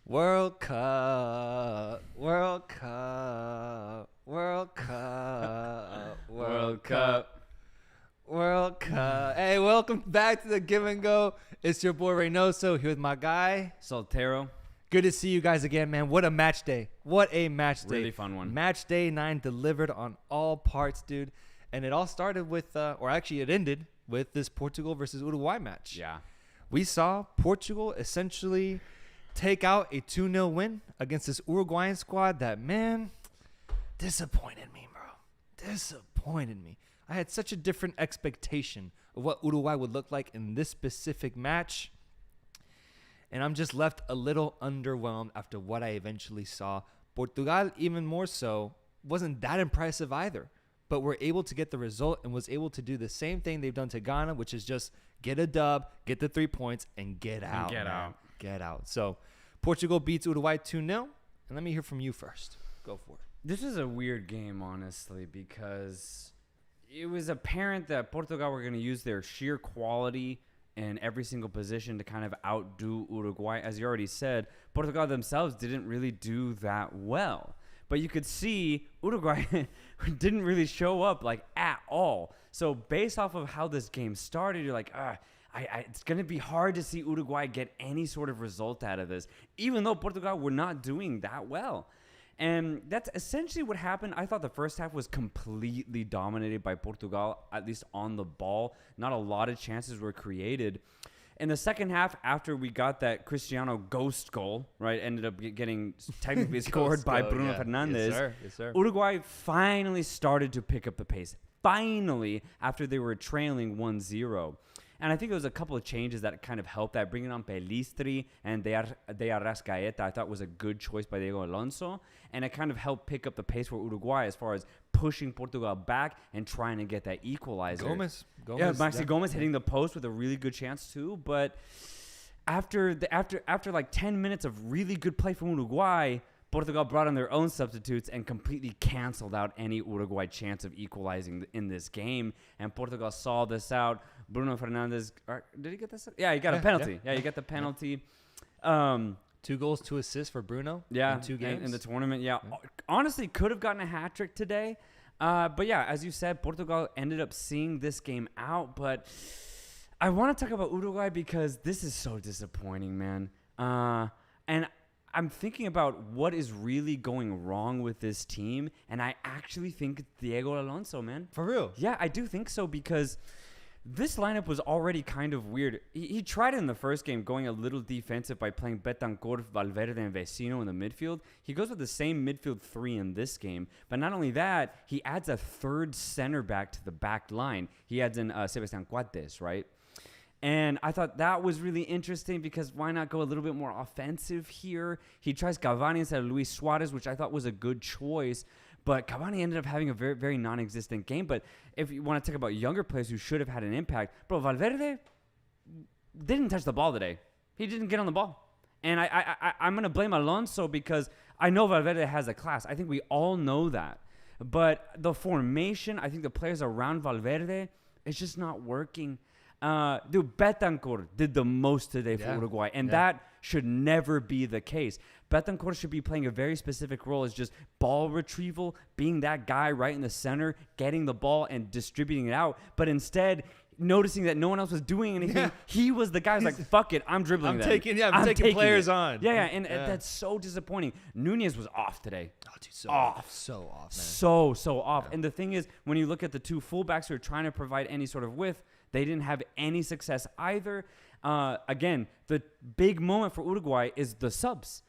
World Cup, World Cup, World Cup, World Cup, World Cup. Hey, welcome back to the Give and Go. It's your boy Reynoso here with my guy Soltero. Good to see you guys again, man. What a match day. What a match day. Really fun one. Match day 9 delivered on all parts, dude. And it all started with, or actually it ended with this Portugal versus Uruguay match. Yeah. We saw Portugal essentially take out a 2-0 win against this Uruguayan squad that, man, disappointed me, bro. Disappointed me. I had such a different expectation of what Uruguay would look like in this specific match. And I'm just left a little underwhelmed after what I eventually saw. Portugal, even more so, wasn't that impressive either. But were able to get the result and was able to do the same thing they've done to Ghana, which is just get a dub, get the 3 points, and get out. Get out. So Portugal beats Uruguay 2-0. And let me hear from you first. Go for it. This is a weird game, honestly, because it was apparent that Portugal were going to use their sheer quality in every single position to kind of outdo Uruguay. As you already said, Portugal themselves didn't really do that well. But you could see Uruguay didn't really show up like at all. So based off of how this game started, you're like, it's going to be hard to see Uruguay get any sort of result out of this, even though Portugal were not doing that well. And that's essentially what happened. I thought the first half was completely dominated by Portugal, at least on the ball. Not a lot of chances were created. In the second half, after we got that Cristiano ghost goal, right, ended up getting technically scored by Bruno Fernandes, Yes, sir. Uruguay finally started to pick up the pace. Finally, after they were trailing 1-0. And I think there was a couple of changes that kind of helped that. Bringing on Pelistri and De Arrascaeta, I thought was a good choice by Diego Alonso. And it kind of helped pick up the pace for Uruguay as far as pushing Portugal back and trying to get that equalizer. Gomez. Maxi Gomez hitting the post with a really good chance too. But after like 10 minutes of really good play from Uruguay, Portugal brought on their own substitutes and completely canceled out any Uruguay chance of equalizing in this game. And Portugal saw this out. Bruno Fernandes, did he get this? Yeah, he got a penalty. Yeah, he got the penalty. 2 goals, 2 assists for Bruno. In 2 games in the tournament. Yeah, honestly, could have gotten a hat trick today. But yeah, as you said, Portugal ended up seeing this game out. But I want to talk about Uruguay because this is so disappointing, man. And I'm thinking about what is really going wrong with this team, and I actually think it's Diego Alonso, man. For real? Yeah, I do think so because this lineup was already kind of weird. He tried it in the first game, going a little defensive by playing Betancourt, Valverde, and Vecino in the midfield. He goes with the same midfield 3 in this game, but not only that, he adds a third center back to the back line. He adds in Sebastián Coates, right? And I thought that was really interesting because why not go a little bit more offensive here? He tries Cavani instead of Luis Suarez, which I thought was a good choice. But Cavani ended up having a very, very non-existent game. But if you want to talk about younger players who should have had an impact, bro, Valverde didn't touch the ball today. He didn't get on the ball. And I'm going to blame Alonso because I know Valverde has a class. I think we all know that. But the formation, I think the players around Valverde, it's just not working. Dude, Betancourt did the most today for Uruguay, and that should never be the case. Betancourt should be playing a very specific role as just ball retrieval, being that guy right in the center, getting the ball and distributing it out. But instead, noticing that no one else was doing anything, he was the guy who's like, fuck it, I'm dribbling I'm them. taking players on. Yeah, and that's so disappointing. Nunez was off today. Oh, dude, so off, man. So off. Yeah. And the thing is, when you look at the 2 fullbacks who are trying to provide any sort of width, they didn't have any success either. Again, the big moment for Uruguay is the subs.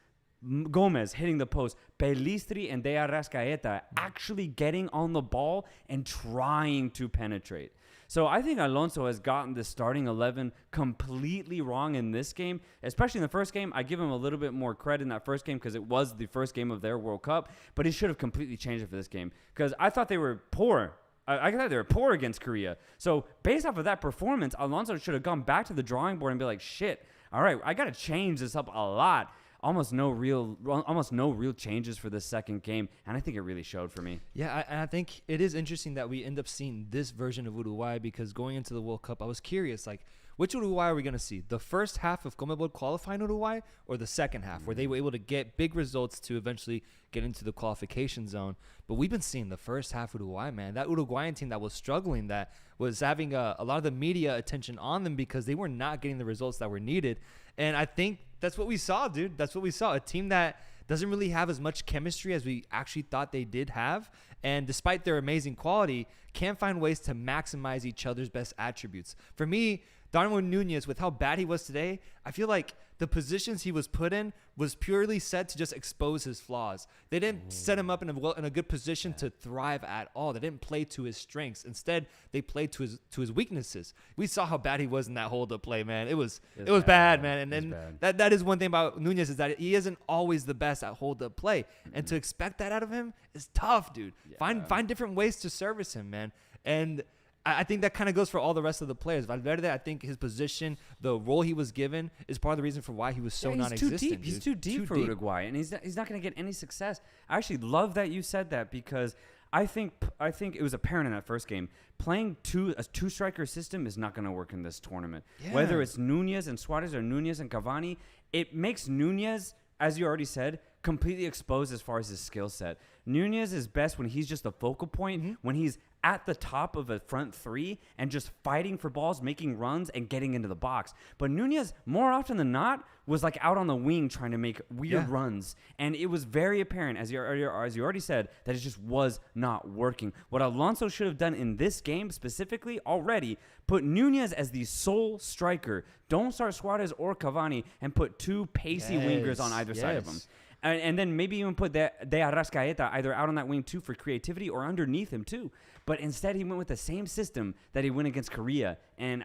Gomez hitting the post, Pelistri and De Arrascaeta actually getting on the ball and trying to penetrate. So I think Alonso has gotten the starting 11 completely wrong in this game, especially in the first game. I give him a little bit more credit in that first game because it was the first game of their World Cup, but he should have completely changed it for this game because I thought they were poor. I thought they were poor against Korea. So based off of that performance, Alonso should have gone back to the drawing board and be like, shit, all right, I got to change this up a lot. Almost no real changes for the second game, and I think it really showed for me. Yeah, I think it is interesting that we end up seeing this version of Uruguay because going into the World Cup, I was curious, like, which Uruguay are we going to see? The first half of CONMEBOL qualifying Uruguay or the second half where they were able to get big results to eventually get into the qualification zone? But we've been seeing the first half of Uruguay, man. That Uruguayan team that was struggling, that was having a lot of the media attention on them because they were not getting the results that were needed. And I think that's what we saw, dude. That's what we saw. A team that doesn't really have as much chemistry as we actually thought they did have. And despite their amazing quality, can't find ways to maximize each other's best attributes. For me, Darwin Nunez, with how bad he was today, I feel like the positions he was put in was purely set to just expose his flaws. They didn't set him up in a good position to thrive at all. They didn't play to his strengths. Instead, they played to his weaknesses. We saw how bad he was in that hold-up play, man. It was bad, man. And then that is one thing about Nunez is that he isn't always the best at hold-up play. And to expect that out of him is tough, dude. Yeah. Find different ways to service him, man. And I think that kind of goes for all the rest of the players. Valverde, I think his position, the role he was given, is part of the reason for why he was so non-existent. He's too deep for Uruguay, and he's not going to get any success. I actually love that you said that because I think it was apparent in that first game. Playing a two-striker system is not going to work in this tournament. Yeah. Whether it's Nunez and Suarez or Nunez and Cavani, it makes Nunez, as you already said, completely exposed as far as his skill set. Nunez is best when he's just a focal point, when he's at the top of a front three and just fighting for balls, making runs, and getting into the box. But Nunez, more often than not, was like out on the wing trying to make weird runs. And it was very apparent, as you already said, that it just was not working. What Alonso should have done in this game specifically already, put Nunez as the sole striker. Don't start Suarez or Cavani and put two pacey wingers on either side of them. And then maybe even put De Arrascaeta either out on that wing too for creativity or underneath him too. But instead he went with the same system that he went against Korea. And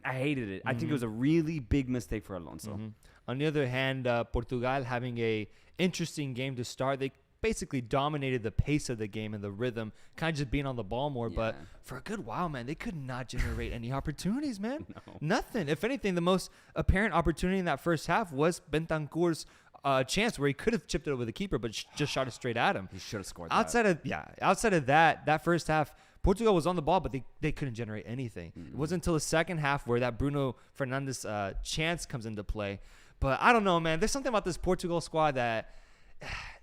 I hated it. I think it was a really big mistake for Alonso. On the other hand, Portugal having a interesting game to start. They basically dominated the pace of the game and the rhythm, kind of just being on the ball more. Yeah. But for a good while, man, they could not generate any opportunities, man. No. Nothing. If anything, the most apparent opportunity in that first half was Bentancur's chance where he could have chipped it over the keeper, but just shot it straight at him. He should have scored outside of that first half, Portugal was on the ball, but they couldn't generate anything. It wasn't until the second half where that Bruno Fernandes chance comes into play. But I don't know, man. There's something about this Portugal squad that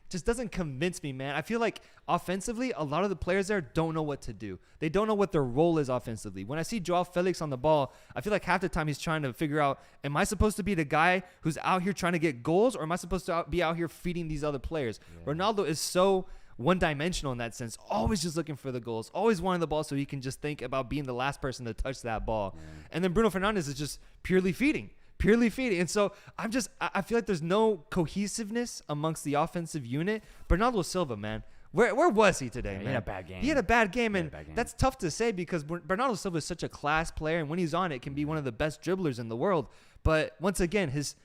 just doesn't convince me, man. I feel like offensively, a lot of the players there don't know what to do. They don't know what their role is offensively. When I see Joao Felix on the ball, I feel like half the time he's trying to figure out, am I supposed to be the guy who's out here trying to get goals, or am I supposed to be out here feeding these other players? Yeah. Ronaldo is so one-dimensional in that sense, always just looking for the goals, always wanting the ball so he can just think about being the last person to touch that ball. Yeah. And then Bruno Fernandes is just purely feeding. And so I feel like there's no cohesiveness amongst the offensive unit. Bernardo Silva, man, where was he today, man? He had a bad game. He had a bad game, and that's tough to say because Bernardo Silva is such a class player, and when he's on it, can be one of the best dribblers in the world. But once again, his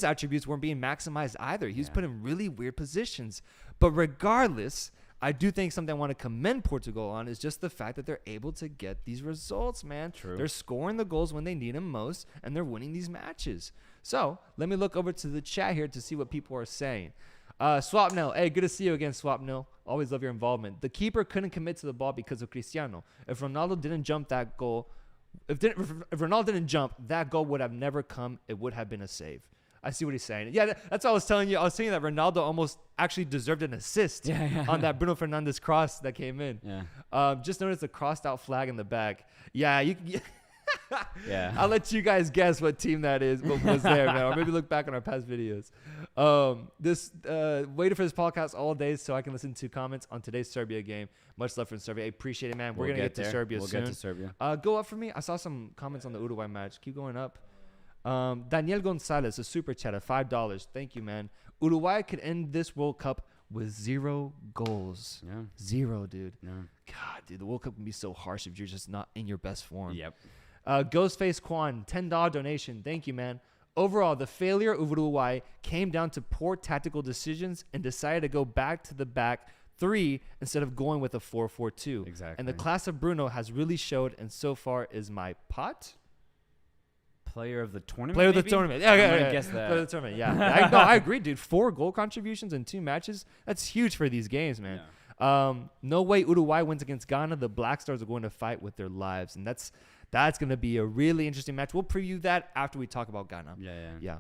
attributes weren't being maximized either. He was put in really weird positions. But regardless, I do think something I want to commend Portugal on is just the fact that they're able to get these results, man. True. They're scoring the goals when they need them most, and they're winning these matches. So let me look over to the chat here to see what people are saying. Swapnil, hey, good to see you again, Swapnil. Always love your involvement. The keeper couldn't commit to the ball because of Cristiano. If Ronaldo didn't jump that goal, if Ronaldo didn't jump, that goal would have never come. It would have been a save. I see what he's saying. Yeah, that's what I was telling you. I was saying that Ronaldo almost actually deserved an assist on that Bruno Fernandes cross that came in. Yeah. Just noticed the crossed out flag in the back. Yeah, yeah. I'll let you guys guess what team that is, what was there, man. Or maybe look back on our past videos. Waited for this podcast all day so I can listen to comments on today's Serbia game. Much love from Serbia. I appreciate it, man. We're going to get to Serbia soon. We'll get to Serbia. Go up for me. I saw some comments on the Uruguay match. Keep going up. Daniel Gonzalez, a super chat of $5. Thank you, man. Uruguay could end this World Cup with 0 goals. Yeah. 0, dude. Yeah. God, dude, the World Cup can be so harsh if you're just not in your best form. Yep. Ghostface Kwan, $10 donation. Thank you, man. Overall, the failure of Uruguay came down to poor tactical decisions and decided to go back to the back 3 instead of going with a 4-4-2. Exactly. And the class of Bruno has really showed, and so far is my pot. Player of the tournament. Player of the tournament. Yeah, I guess that. Player of the tournament. Yeah. I agree, dude. 4 goal contributions in 2 matches. That's huge for these games, man. Yeah. No way Uruguay wins against Ghana. The Black Stars are going to fight with their lives, and that's That's going to be a really interesting match. We'll preview that after we talk about Ghana. Yeah.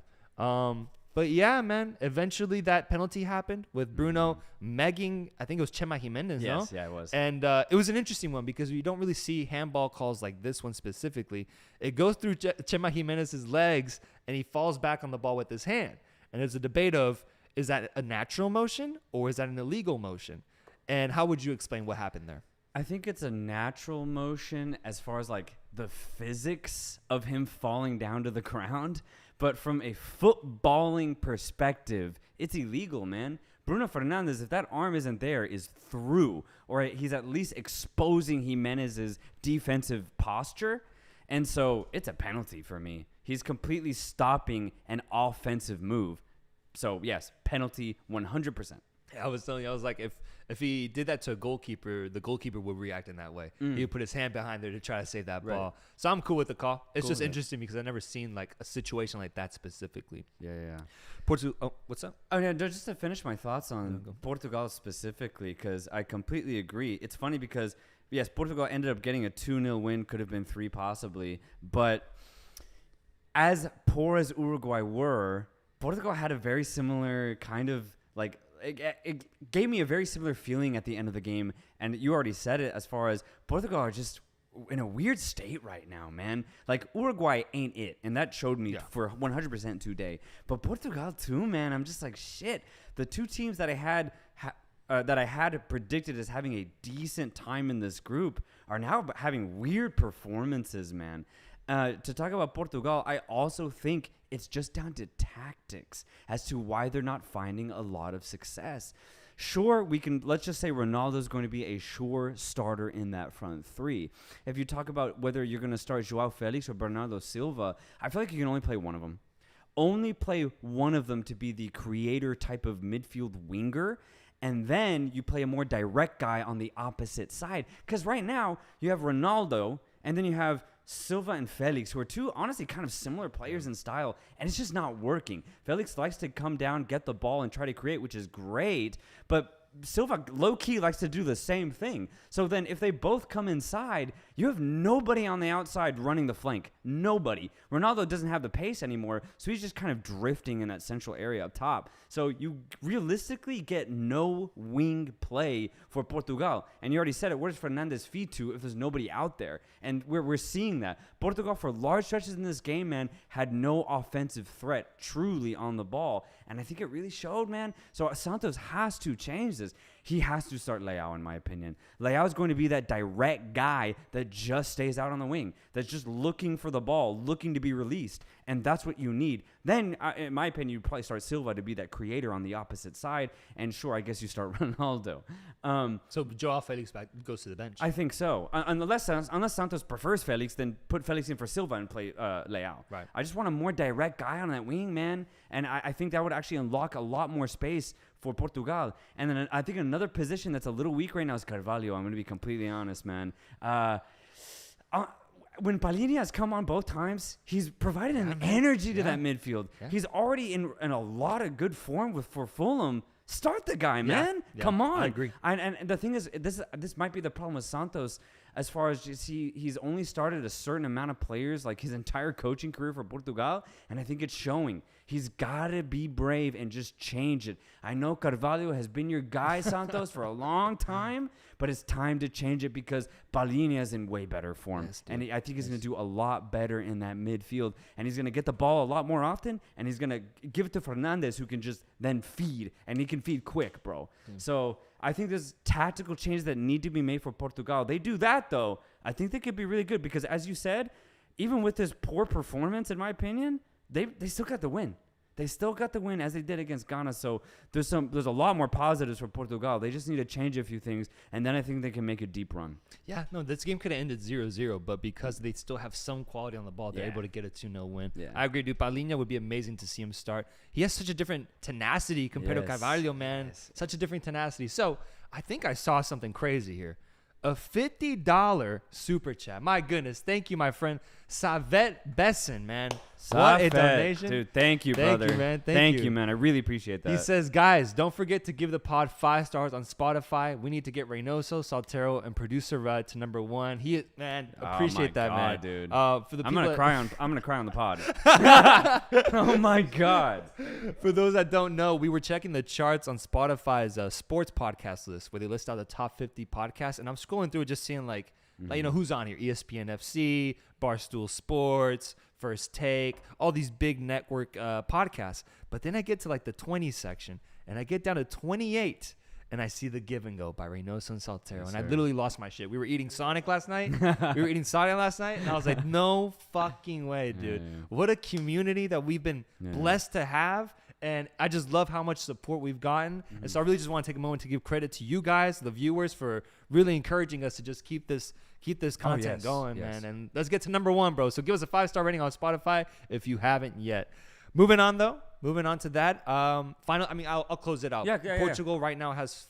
But yeah, man, eventually that penalty happened with Bruno megging, I think it was Chema Jimenez, no? Yes, yeah, it was. And it was an interesting one because you don't really see handball calls like this one specifically. It goes through Chema Jimenez's legs, and he falls back on the ball with his hand. And there's a debate of, is that a natural motion or is that an illegal motion? And how would you explain what happened there? I think it's a natural motion as far as like the physics of him falling down to the ground. But from a footballing perspective, it's illegal, man. Bruno Fernandes, if that arm isn't there, is through. Or he's at least exposing Jimenez's defensive posture. And so it's a penalty for me. He's completely stopping an offensive move. So, yes, penalty 100%. I was telling you, I was like, if he did that to a goalkeeper, the goalkeeper would react in that way. He would put his hand behind there to try to save that ball. So I'm cool with the call. It's just interesting because I've never seen like a situation like that specifically. Yeah. Portugal. Oh, what's up? Oh, yeah, just to finish my thoughts on Portugal specifically, because I completely agree. It's funny because, yes, Portugal ended up getting a 2-0 win. Could have been 3 possibly. But as poor as Uruguay were, Portugal had a very similar kind of like, it gave me a very similar feeling at the end of the game. And you already said it as far as Portugal are just in a weird state right now, man. Like Uruguay ain't it. And that showed me for 100% today. But Portugal too, man. I'm just like, shit. The two teams that I had predicted as having a decent time in this group are now having weird performances, man. To talk about Portugal, I also think it's just down to tactics as to why they're not finding a lot of success. Sure, let's just say Ronaldo's going to be a sure starter in that front three. If you talk about whether you're going to start Joao Felix or Bernardo Silva, I feel like you can only play one of them. Only play one of them to be the creator type of midfield winger. And then you play a more direct guy on the opposite side. Because right now, you have Ronaldo, and then you have Silva and Felix, who are two honestly kind of similar players in style, and it's just not working. Felix likes to come down, get the ball, and try to create, which is great, but Silva low-key likes to do the same thing. So then if they both come inside, you have nobody on the outside running the flank. Nobody. Ronaldo doesn't have the pace anymore, so he's just kind of drifting in that central area up top. So you realistically get no wing play for Portugal. And you already said it. Where does Fernandes feed to if there's nobody out there? And we're seeing that. Portugal, for large stretches in this game, man, had no offensive threat truly on the ball. And I think it really showed, man. So Santos has to change this. He has to start Leao, in my opinion. Leao is going to be that direct guy that just stays out on the wing, that's just looking for the ball, looking to be released. And that's what you need. Then, in my opinion, you probably start Silva to be that creator on the opposite side. And sure, I guess you start Ronaldo. So Joao Felix goes to the bench. I think so. Unless Santos prefers Felix, then put Felix in for Silva and play Leao. Right. I just want a more direct guy on that wing, man. And I think that would actually unlock a lot more space for Portugal. And then I think another position that's a little weak right now is Carvalho. I'm going to be completely honest, man. When Palhinha has come on both times, he's provided an energy to that midfield. Yeah. He's already in a lot of good form for Fulham. Start the guy, man. Yeah. Come on. I agree. And the thing is, this might be the problem with Santos as far as he's only started a certain amount of players like his entire coaching career for Portugal, and I think it's showing. He's got to be brave and just change it. I know Carvalho has been your guy, Santos, for a long time, but it's time to change it because Palhinha is in way better form. Yes, and I think he's going to do a lot better in that midfield. And he's going to get the ball a lot more often, and he's going to give it to Fernandes, who can just then feed. And he can feed quick, bro. So I think there's tactical changes that need to be made for Portugal. They do that, though. I think they could be really good because, as you said, even with this poor performance, in my opinion, they still got the win. They still got the win as they did against Ghana. So there's a lot more positives for Portugal. They just need to change a few things, and then I think they can make a deep run. Yeah, no, this game could have ended 0-0, but because they still have some quality on the ball, they're able to get a 2-0 win. Yeah. I agree, dude. Palhinha would be amazing to see him start. He has such a different tenacity compared to Carvalho, man. Yes. Such a different tenacity. So I think I saw something crazy here. A $50 super chat. My goodness. Thank you, my friend. Savet Besson, man. What a donation. Dude, thank you, Thank brother. you, man. Thank you. you, man. I really appreciate that. He says, guys, don't forget to give the pod 5 stars on Spotify. We need to get Reynoso, Soltero, and producer Rudd to number 1. He, man, appreciate that, man, dude. For the I'm people gonna cry on the pod. Oh my God. For those that don't know, we were checking the charts on Spotify's sports podcast list where they list out the top 50 podcasts, and I'm scrolling through just seeing like who's on here: ESPN FC, Barstool Sports, First Take, all these big network podcasts. But then I get to like the 20 section, and I get down to 28, and I see The Give and Go by Reynoso and Soltero, and I literally lost my shit. We were eating Sonic last night. And I was like, no fucking way, dude. Yeah. What a community that we've been blessed to have. And I just love how much support we've gotten. And so I really just want to take a moment to give credit to you guys, the viewers, for really encouraging us to just keep this content going, man. And let's get to number 1, bro. So give us a 5-star rating on Spotify if you haven't yet. Moving on to that. I'll close it out. Portugal right now has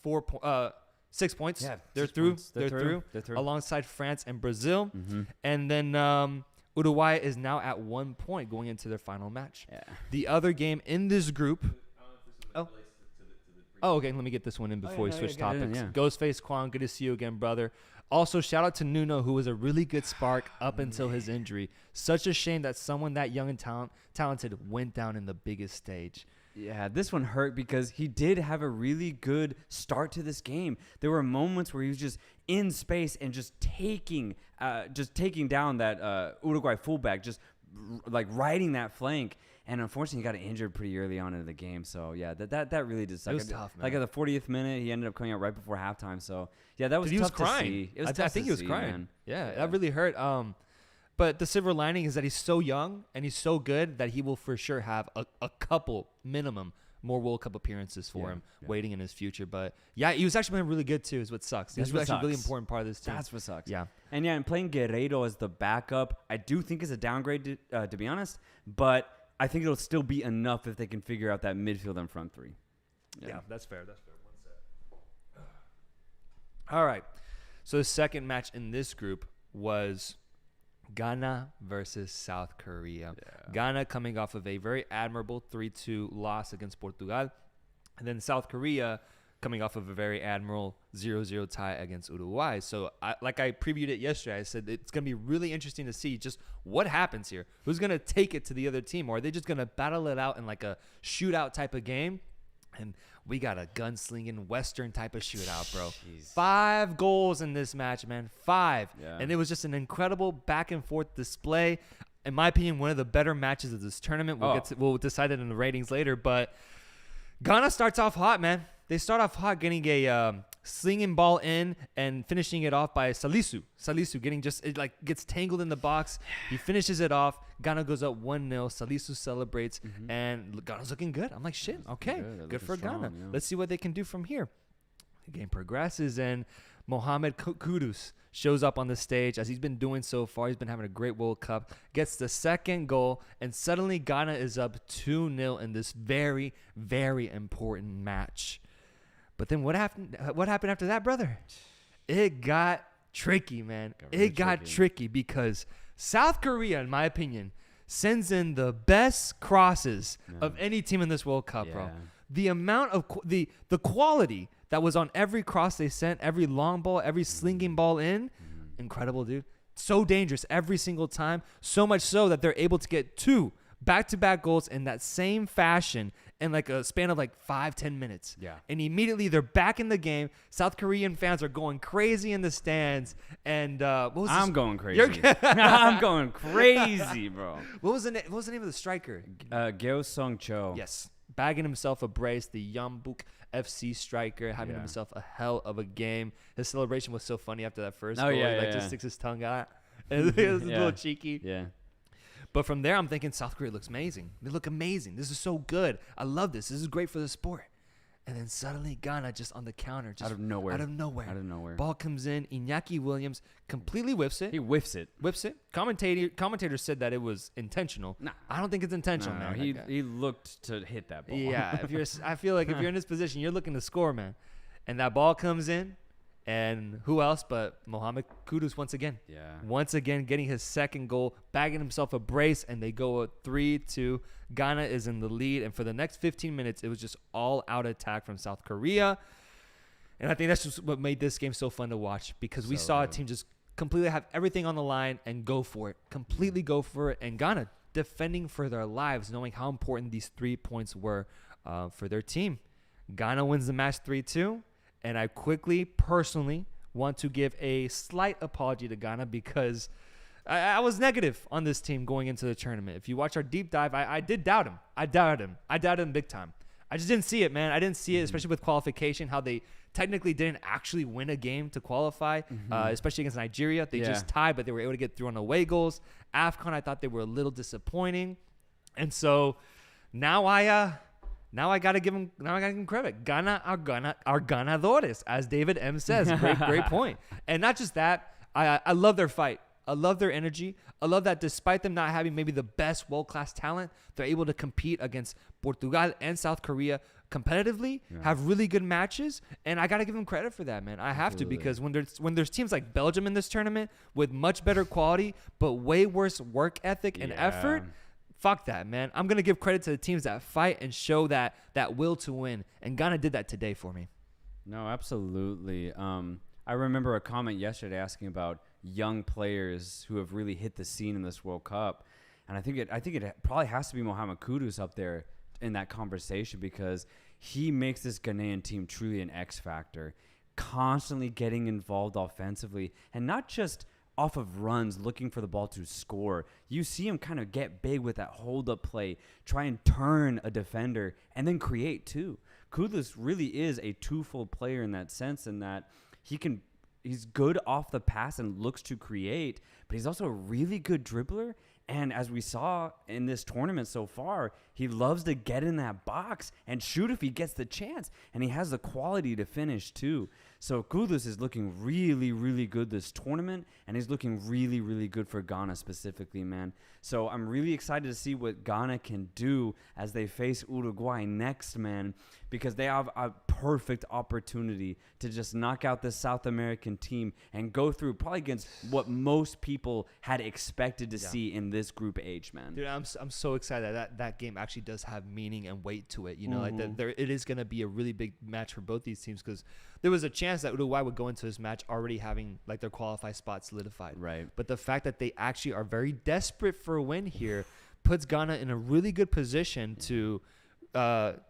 6 points. Yeah, they're through. They're through. Alongside France and Brazil. And then Uruguay is now at 1 point going into their final match. Yeah. The other game in this group. Okay. Let me get this one in before we switch topics. Ghostface Kwon, good to see you again, brother. Also, shout out to Nuno, who was a really good spark up until his injury. Such a shame that someone that young and talented went down in the biggest stage. Yeah, this one hurt because he did have a really good start to this game. There were moments where he was just in space and just taking down that Uruguay fullback, just like riding that flank. And unfortunately, he got injured pretty early on in the game. So yeah, that really did suck. It was tough, man. Like at the 40th minute, he ended up coming out right before halftime. So yeah, that was tough to see. It was tough I think to he was see, crying. Man. Yeah, that really hurt. But the silver lining is that he's so young and he's so good that he will for sure have a couple minimum more World Cup appearances for him waiting in his future. But yeah, he was actually playing really good too, is what sucks. He was actually a really important part of this team. That's what sucks. Yeah. And playing Guerreiro as the backup, I do think is a downgrade to be honest, but I think it'll still be enough if they can figure out that midfield and front three. Yeah, that's fair. One sec. All right. So the second match in this group was Ghana versus South Korea. Yeah. Ghana coming off of a very admirable 3-2 loss against Portugal. And then South Korea coming off of a very admirable 0-0 tie against Uruguay. So like I previewed it yesterday, I said it's going to be really interesting to see just what happens here. Who's going to take it to the other team? Or are they just going to battle it out in like a shootout type of game? And we got a gunslinging Western type of shootout, bro. Jeez. 5 goals in this match, man. 5. Yeah. And it was just an incredible back and forth display. In my opinion, one of the better matches of this tournament. We'll decide it in the ratings later. But Ghana starts off hot, man. They start off hot, getting a slinging ball in and finishing it off by Salisu. Salisu gets tangled in the box. He finishes it off. Ghana goes up 1-0. Salisu celebrates, and Ghana's looking good. I'm like, shit, okay, good for Ghana. Yeah. Let's see what they can do from here. The game progresses, and Mohamed Kudus shows up on the stage as he's been doing so far. He's been having a great World Cup. Gets the second goal, and suddenly Ghana is up 2-0 in this very, very important match. But then what happened after that, brother? It got tricky, man. It got tricky because South Korea, in my opinion, sends in the best crosses of any team in this World Cup, bro. The amount of the quality that was on every cross they sent, every long ball, every slinging ball in, incredible, dude. So dangerous every single time. So much so that they're able to get 2 back-to-back goals in that same fashion in like a span of like 5-10 minutes. Yeah. And immediately they're back in the game. South Korean fans are going crazy in the stands. And I'm going crazy. I'm going crazy, bro. What was the name of the striker? Geo Sung Cho. Yes. Bagging himself a brace, the Yeonbuk FC striker, having himself a hell of a game. His celebration was so funny after that first goal. He just sticks his tongue out. It was a little cheeky. Yeah. But from there, I'm thinking South Korea looks amazing. They look amazing. This is so good. I love this. This is great for the sport. And then suddenly Ghana just on the counter. Just out of nowhere. Ball comes in. Iñaki Williams completely whiffs it. He whiffs it. Commentator said that it was intentional. Nah. I don't think it's intentional, man. He looked to hit that ball. Yeah. I feel like if you're in this position, you're looking to score, man. And that ball comes in. And who else but Mohamed Kudus once again. Yeah. Once again, getting his second goal, bagging himself a brace, and they go 3-2. Ghana is in the lead. And for the next 15 minutes, it was just all-out attack from South Korea. And I think that's just what made this game so fun to watch, because we saw a team just completely have everything on the line and go for it. Completely go for it. And Ghana defending for their lives, knowing how important these 3 points were for their team. Ghana wins the match 3-2. And I quickly, personally, want to give a slight apology to Ghana, because I was negative on this team going into the tournament. If you watch our deep dive, I did doubt him. I doubted him big time. I just didn't see it, man. I didn't see it, especially with qualification, how they technically didn't actually win a game to qualify, especially against Nigeria. They just tied, but they were able to get through on away goals. AFCON, I thought they were a little disappointing. And so now I gotta give him credit. Ghana are ganadores, as David M says. Great point. And not just that, I love their fight. I love their energy. I love that despite them not having maybe the best world-class talent, they're able to compete against Portugal and South Korea competitively, have really good matches, and I gotta give them credit for that, man. I have to, because when there's teams like Belgium in this tournament with much better quality but way worse work ethic and effort. Fuck that, man. I'm going to give credit to the teams that fight and show that will to win. And Ghana did that today for me. No, absolutely. I remember a comment yesterday asking about young players who have really hit the scene in this World Cup. And I think it probably has to be Mohamed Kudus up there in that conversation, because he makes this Ghanaian team truly an X factor, constantly getting involved offensively, and not just off of runs looking for the ball to score. You see him kind of get big with that hold-up play, try and turn a defender, and then create too. Kudus really is a twofold player in that sense, in that he's good off the pass and looks to create, but he's also a really good dribbler. And as we saw in this tournament so far, he loves to get in that box and shoot if he gets the chance. And he has the quality to finish too. So Kudus is looking really, really good this tournament. And he's looking really, really good for Ghana specifically, man. So I'm really excited to see what Ghana can do as they face Uruguay next, man. Because they have a perfect opportunity to just knock out this South American team and go through probably against what most people had expected to see in this Group H, man. Dude, I'm so excited that game actually does have meaning and weight to it. You know, like it is going to be a really big match for both these teams, because there was a chance that Uruguay would go into this match already having like their qualified spot solidified. Right. But the fact that they actually are very desperate for a win here puts Ghana in a really good position to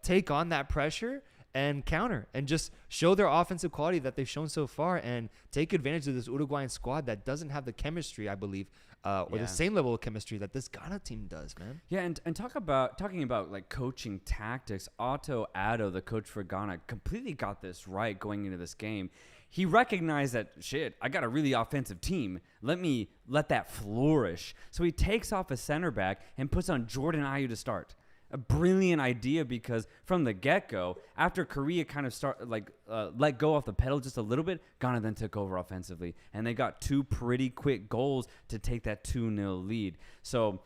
take on that pressure and counter and just show their offensive quality that they've shown so far, and take advantage of this Uruguayan squad that doesn't have the chemistry, I believe, or the same level of chemistry that this Ghana team does, man. Yeah, and talking about like coaching tactics, Otto Addo, the coach for Ghana, completely got this right going into this game. He recognized that, shit, I got a really offensive team. Let that flourish. So he takes off a center back and puts on Jordan Ayew to start. A brilliant idea, because from the get-go, after Korea kind of let go off the pedal just a little bit, Ghana then took over offensively, and they got 2 pretty quick goals to take that 2-0 lead. So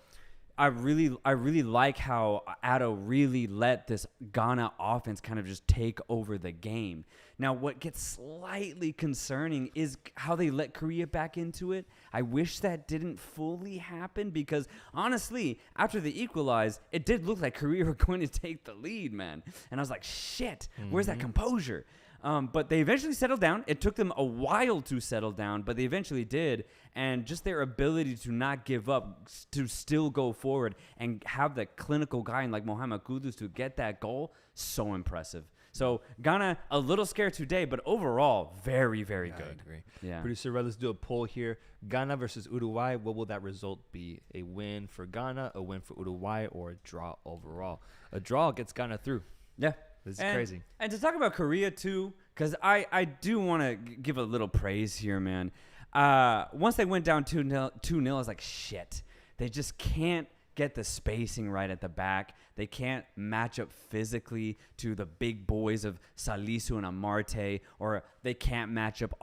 I really like how Addo really let this Ghana offense kind of just take over the game. Now, what gets slightly concerning is how they let Korea back into it. I wish that didn't fully happen, because honestly, after they equalized, it did look like Korea were going to take the lead, man. And I was like, shit, where's that composure? But they eventually settled down. It took them a while to settle down, but they eventually did. And just their ability to not give up, to still go forward and have that clinical guy like Mohamed Kudus to get that goal, so impressive. So Ghana, a little scared today, but overall, very, very good. I agree. Yeah. Producer Red, let's do a poll here. Ghana versus Uruguay. What will that result be? A win for Ghana, a win for Uruguay, or a draw overall? A draw gets Ghana through. Yeah. This is crazy. And to talk about Korea, too, because I do want to give a little praise here, man. Once they went down 2-0, I was like, shit. They just can't get the spacing right at the back. They can't match up physically to the big boys of Salisu and Amarte, or they can't match up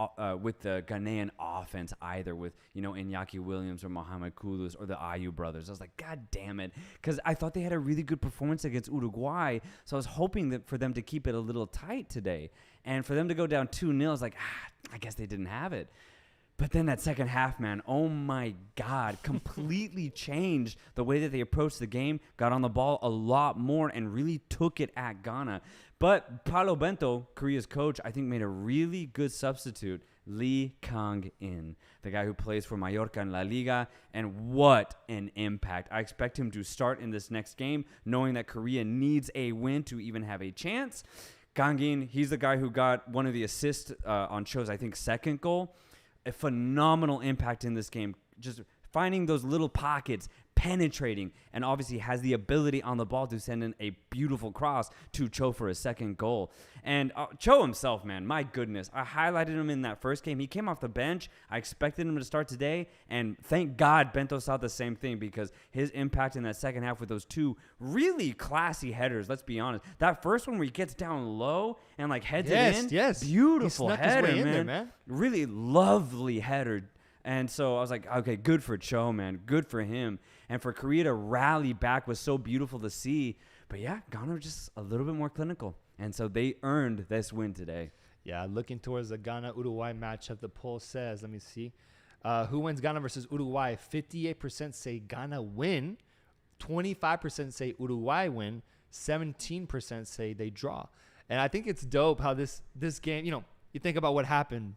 with the Ghanaian offense either with, Iñaki Williams or Mohamed Kudus or the Ayu brothers. I was like, God damn it. Because I thought they had a really good performance against Uruguay, so I was hoping that for them to keep it a little tight today. And for them to go down 2-0, I was like, I guess they didn't have it. But then that second half, man, oh my God, completely changed the way that they approached the game, got on the ball a lot more, and really took it at Ghana. But Paulo Bento, Korea's coach, I think made a really good substitute, Lee Kang-in, the guy who plays for Mallorca in La Liga, and what an impact. I expect him to start in this next game, knowing that Korea needs a win to even have a chance. Kang-in, he's the guy who got one of the assists on Cho's, I think, second goal. A phenomenal impact in this game, just finding those little pockets, penetrating, and obviously has the ability on the ball to send in a beautiful cross to Cho for a second goal. And Cho himself, man, my goodness, I highlighted him in that first game. He came off the bench. I expected him to start today, and thank God Bento saw the same thing, because his impact in that second half with those two really classy headers, let's be honest. That first one where he gets down low and heads it in. Yes. Beautiful He snuck header, his way in man. there, man. Really lovely header. And so I was like, okay, good for Cho, man. Good for him. And for Korea to rally back was so beautiful to see. But yeah, Ghana was just a little bit more clinical. And so they earned this win today. Yeah, looking towards the Ghana-Uruguay matchup, the poll says, let me see. Who wins Ghana versus Uruguay? 58% say Ghana win. 25% say Uruguay win. 17% say they draw. And I think it's dope how this game, you think about what happened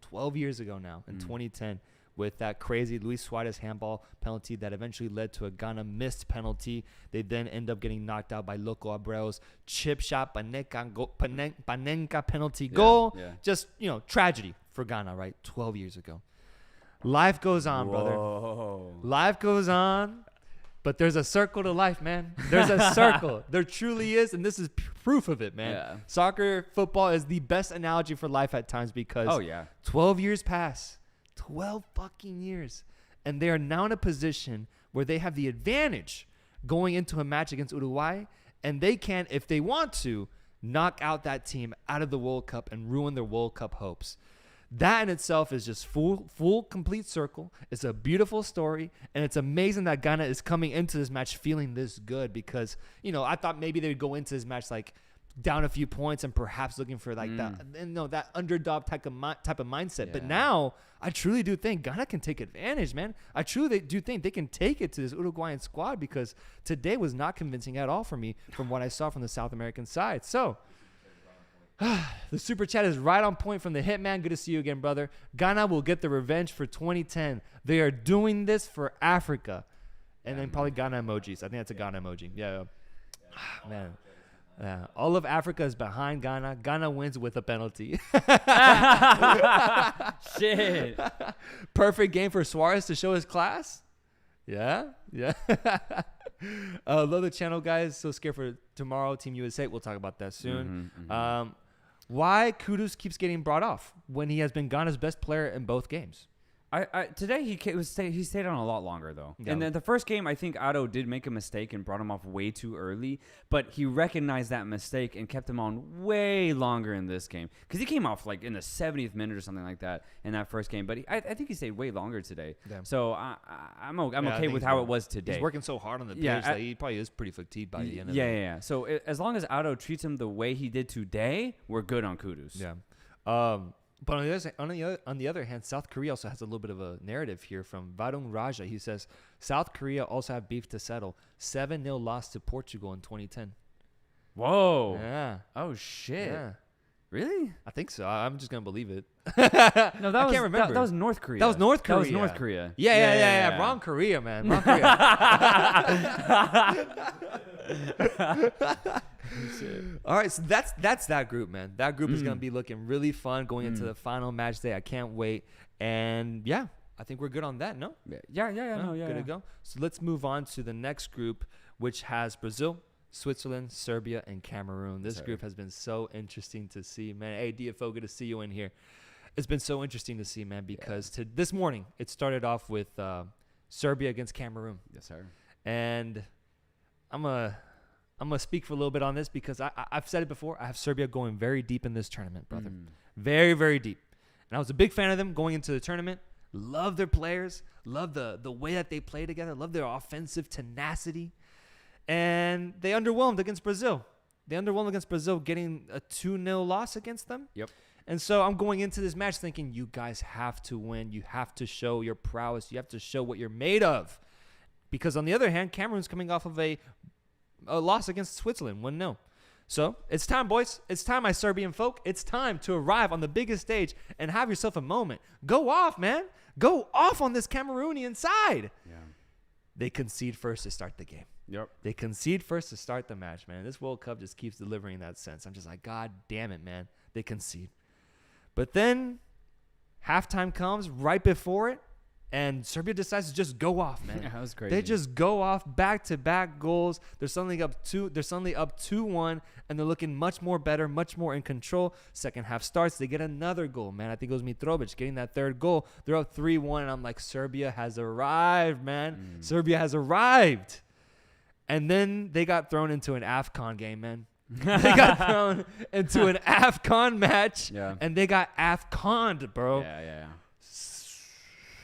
12 years ago now in 2010 with that crazy Luis Suarez handball penalty that eventually led to a Ghana missed penalty. They then end up getting knocked out by Loco Abreo's chip shot, Panenka penalty goal. Yeah. Just, tragedy for Ghana, right? 12 years ago. Life goes on, brother. Life goes on. But there's a circle to life, man. There's a circle. There truly is, and this is proof of it, man. Yeah. Soccer, football is the best analogy for life at times because 12 years pass. 12 fucking years. And they are now in a position where they have the advantage going into a match against Uruguay, and they can, if they want to, knock out that team out of the World Cup and ruin their World Cup hopes. That in itself is just full complete circle. It's a beautiful story, and it's amazing that Ghana is coming into this match feeling this good because, I thought maybe they would go into this match down a few points and perhaps looking for that underdog type of mindset. Yeah. But now I truly do think Ghana can take advantage, man. I truly do think they can take it to this Uruguayan squad because today was not convincing at all for me from what I saw from the South American side. So the super chat is right on point from the Hitman. Good to see you again, brother. Ghana will get the revenge for 2010. They are doing this for Africa. And then probably Ghana emojis. I think that's a Ghana emoji. Yeah. Man. All of Africa is behind Ghana. Ghana wins with a penalty. Shit. Perfect game for Suarez to show his class. Yeah. Love the channel, guys. So scared for tomorrow, Team USA. We'll talk about that soon. Why Kudus keeps getting brought off when he has been Ghana's best player in both games? Today he stayed on a lot longer though. Yeah. And then the first game, I think Otto did make a mistake and brought him off way too early, but he recognized that mistake and kept him on way longer in this game because he came off in the 70th minute or something like that in that first game. But I think he stayed way longer today. Yeah. So I'm okay with how it was today. He's working so hard on the pitch that he probably is pretty fatigued by the end of it. Yeah. So as long as Otto treats him the way he did today, we're good on Kudus. Yeah. But on the other hand, South Korea also has a little bit of a narrative here from Varung Raja. He says, South Korea also have beef to settle. 7-0 loss to Portugal in 2010. Whoa. Yeah. Oh, shit. Yeah. Really? I think so. I'm just going to believe it. No, I can't remember. That was North Korea. That was North Korea. That was North Korea. Yeah. Wrong Korea, man. Wrong Korea. All right, so that's that group, man. That group is going to be looking really fun going into the final match day. I can't wait. And yeah, I think we're good on that, no? Yeah. Good to go. So let's move on to the next group, which has Brazil, Switzerland, Serbia, and Cameroon. This group has been so interesting to see, man. Hey, DFO, good to see you in here. It's been so interesting to see, man, because this morning it started off with Serbia against Cameroon. Yes, sir. And I'm gonna speak for a little bit on this because I've said it before. I have Serbia going very deep in this tournament, brother. Very, very deep. And I was a big fan of them going into the tournament. Love their players. Love the way that they play together. Love their offensive tenacity. And they underwhelmed against Brazil. They underwhelmed against Brazil, getting a 2-0 loss against them. Yep. And so I'm going into this match thinking, you guys have to win. You have to show your prowess. You have to show what you're made of. Because on the other hand, Cameroon's coming off of a loss against Switzerland, 1-0. So it's time, boys. It's time, my Serbian folk. It's time to arrive on the biggest stage and have yourself a moment. Go off, man. Go off on this Cameroonian side. Yeah. They concede first to start the game. Yep. They concede first to start the match, man. This World Cup just keeps delivering that sense. I'm just like, God damn it, man. They concede. But then halftime comes right before it, and Serbia decides to just go off, man. Yeah, that was crazy. They just go off back-to-back goals. They're suddenly up 2-1, and they're looking much more better, much more in control. Second half starts. They get another goal, man. I think it was Mitrovic getting that third goal. They're up 3-1, and I'm like, Serbia has arrived, man. Serbia has arrived. And then they got thrown into an AFCON game, man. They got thrown into an AFCON match, and they got AFCON'd, bro. Yeah.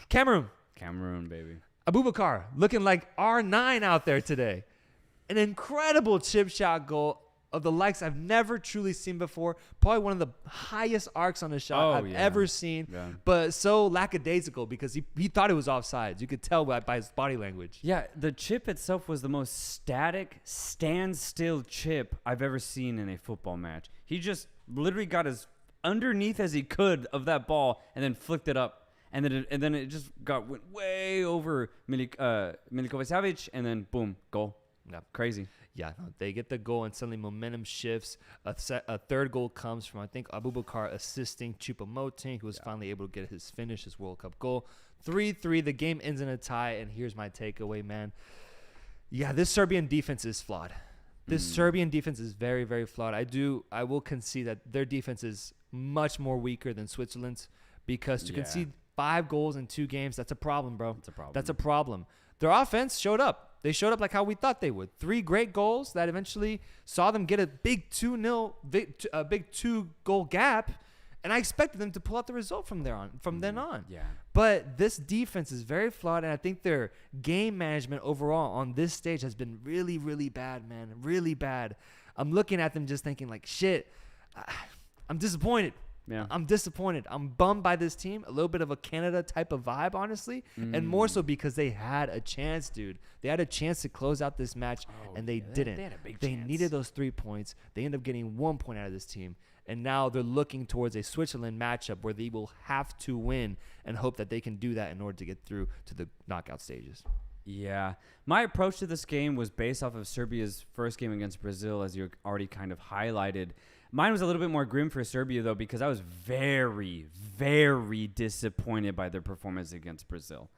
Cameroon, baby. Abubakar looking like R9 out there today. An incredible chip shot goal of the likes I've never truly seen before. Probably one of the highest arcs on a shot I've ever seen. Yeah. But so lackadaisical because he thought it was offsides. You could tell by his body language. Yeah, the chip itself was the most static, standstill chip I've ever seen in a football match. He just literally got as underneath as he could of that ball and then flicked it up. And then it just went way over Milinkovic-Savic, and then boom, goal. Yeah. Crazy. Yeah, no, they get the goal, and suddenly momentum shifts. A third goal comes from, I think, Abubakar assisting Choupo-Moting, who was finally able to get his finish, his World Cup goal. 3-3, the game ends in a tie, and here's my takeaway, man. Yeah, this Serbian defense is flawed. This Serbian defense is very, very flawed. I will concede that their defense is much more weaker than Switzerland's because to concede 5 goals in 2 games, that's a problem, bro. That's a problem. Their offense showed up. They showed up like how we thought they would. 3 great goals that eventually saw them get a big 2-0, a big 2-goal gap, and I expected them to pull out the result from then on. Yeah. But this defense is very flawed, and I think their game management overall on this stage has been really, really bad, man. Really bad. I'm looking at them just thinking like, shit, I'm disappointed. Yeah. I'm disappointed. I'm bummed by this team. A little bit of a Canada type of vibe, honestly. And more so because they had a chance, dude. They had a chance to close out this match, and they didn't. They had a big They chance. needed those 3 points. They ended up getting 1 point out of this team. And now they're looking towards a Switzerland matchup where they will have to win and hope that they can do that in order to get through to the knockout stages. Yeah. My approach to this game was based off of Serbia's first game against Brazil, as you already kind of highlighted. Mine was a little bit more grim for Serbia, though, because I was very, very disappointed by their performance against Brazil.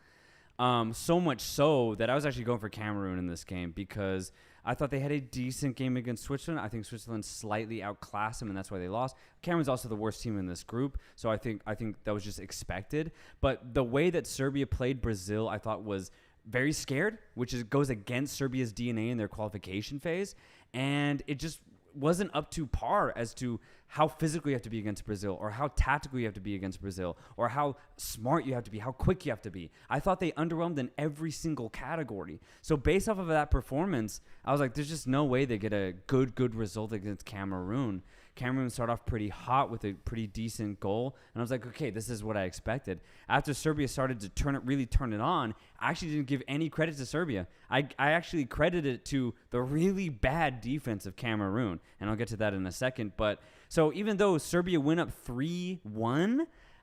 So much so that I was actually going for Cameroon in this game because I thought they had a decent game against Switzerland. I think Switzerland slightly outclassed them, and that's why they lost. Cameroon's also the worst team in this group, so I think that was just expected. But the way that Serbia played Brazil, I thought was very scared, which goes against Serbia's DNA in their qualification phase, and it just wasn't up to par as to how physical you have to be against Brazil or how tactical you have to be against Brazil or how smart you have to be, how quick you have to be. I thought they underwhelmed in every single category. So based off of that performance, I was like, there's just no way they get a good result against Cameroon. Cameroon started off pretty hot with a pretty decent goal. And I was like, okay, this is what I expected. After Serbia started to really turn it on, I actually didn't give any credit to Serbia. I actually credited it to the really bad defense of Cameroon. And I'll get to that in a second. But so even though Serbia went up 3-1,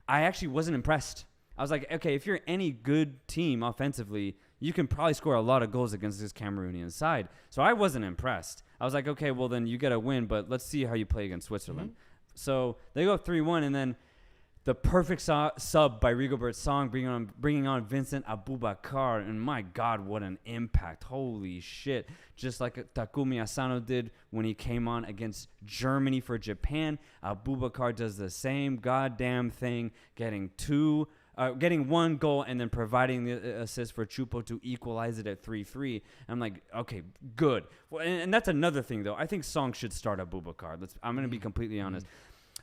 I actually wasn't impressed. I was like, okay, if you're any good team offensively, you can probably score a lot of goals against this Cameroonian side. So I wasn't impressed. I was like, okay, well, then you got to win, but let's see how you play against Switzerland. So they go up 3-1, and then the perfect sub by Rigobert Song bringing on Vincent Abubakar, and my God, what an impact. Holy shit. Just like Takumi Asano did when he came on against Germany for Japan, Abubakar does the same goddamn thing, getting 2 getting one goal and then providing the assist for Chupo to equalize it at 3-3. I'm like, okay, good. Well, and that's another thing, though. I think Song should start Abubakar. I'm going to be completely honest.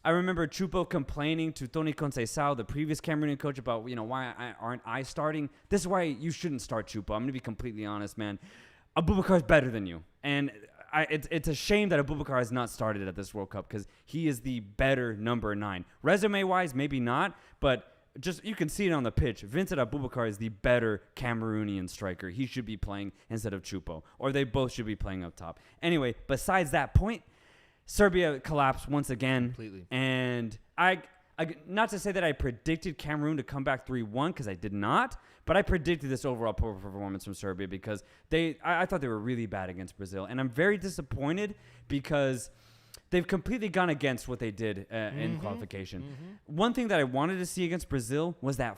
I remember Chupo complaining to Tony Conceição, the previous Cameroonian coach, about, why aren't I starting? This is why you shouldn't start Chupo. I'm going to be completely honest, man. Abubakar is better than you. And it's a shame that Abubakar has not started at this World Cup because he is the better number 9. Resume-wise, maybe not, but just you can see it on the pitch. Vincent Abubakar is the better Cameroonian striker. He should be playing instead of Chupo, or they both should be playing up top. Anyway, besides that point, Serbia collapsed once again. Completely. And I not to say that I predicted Cameroon to come back 3-1 because I did not, but I predicted this overall poor performance from Serbia because I thought they were really bad against Brazil. And I'm very disappointed because they've completely gone against what they did in qualification. One thing that I wanted to see against Brazil was that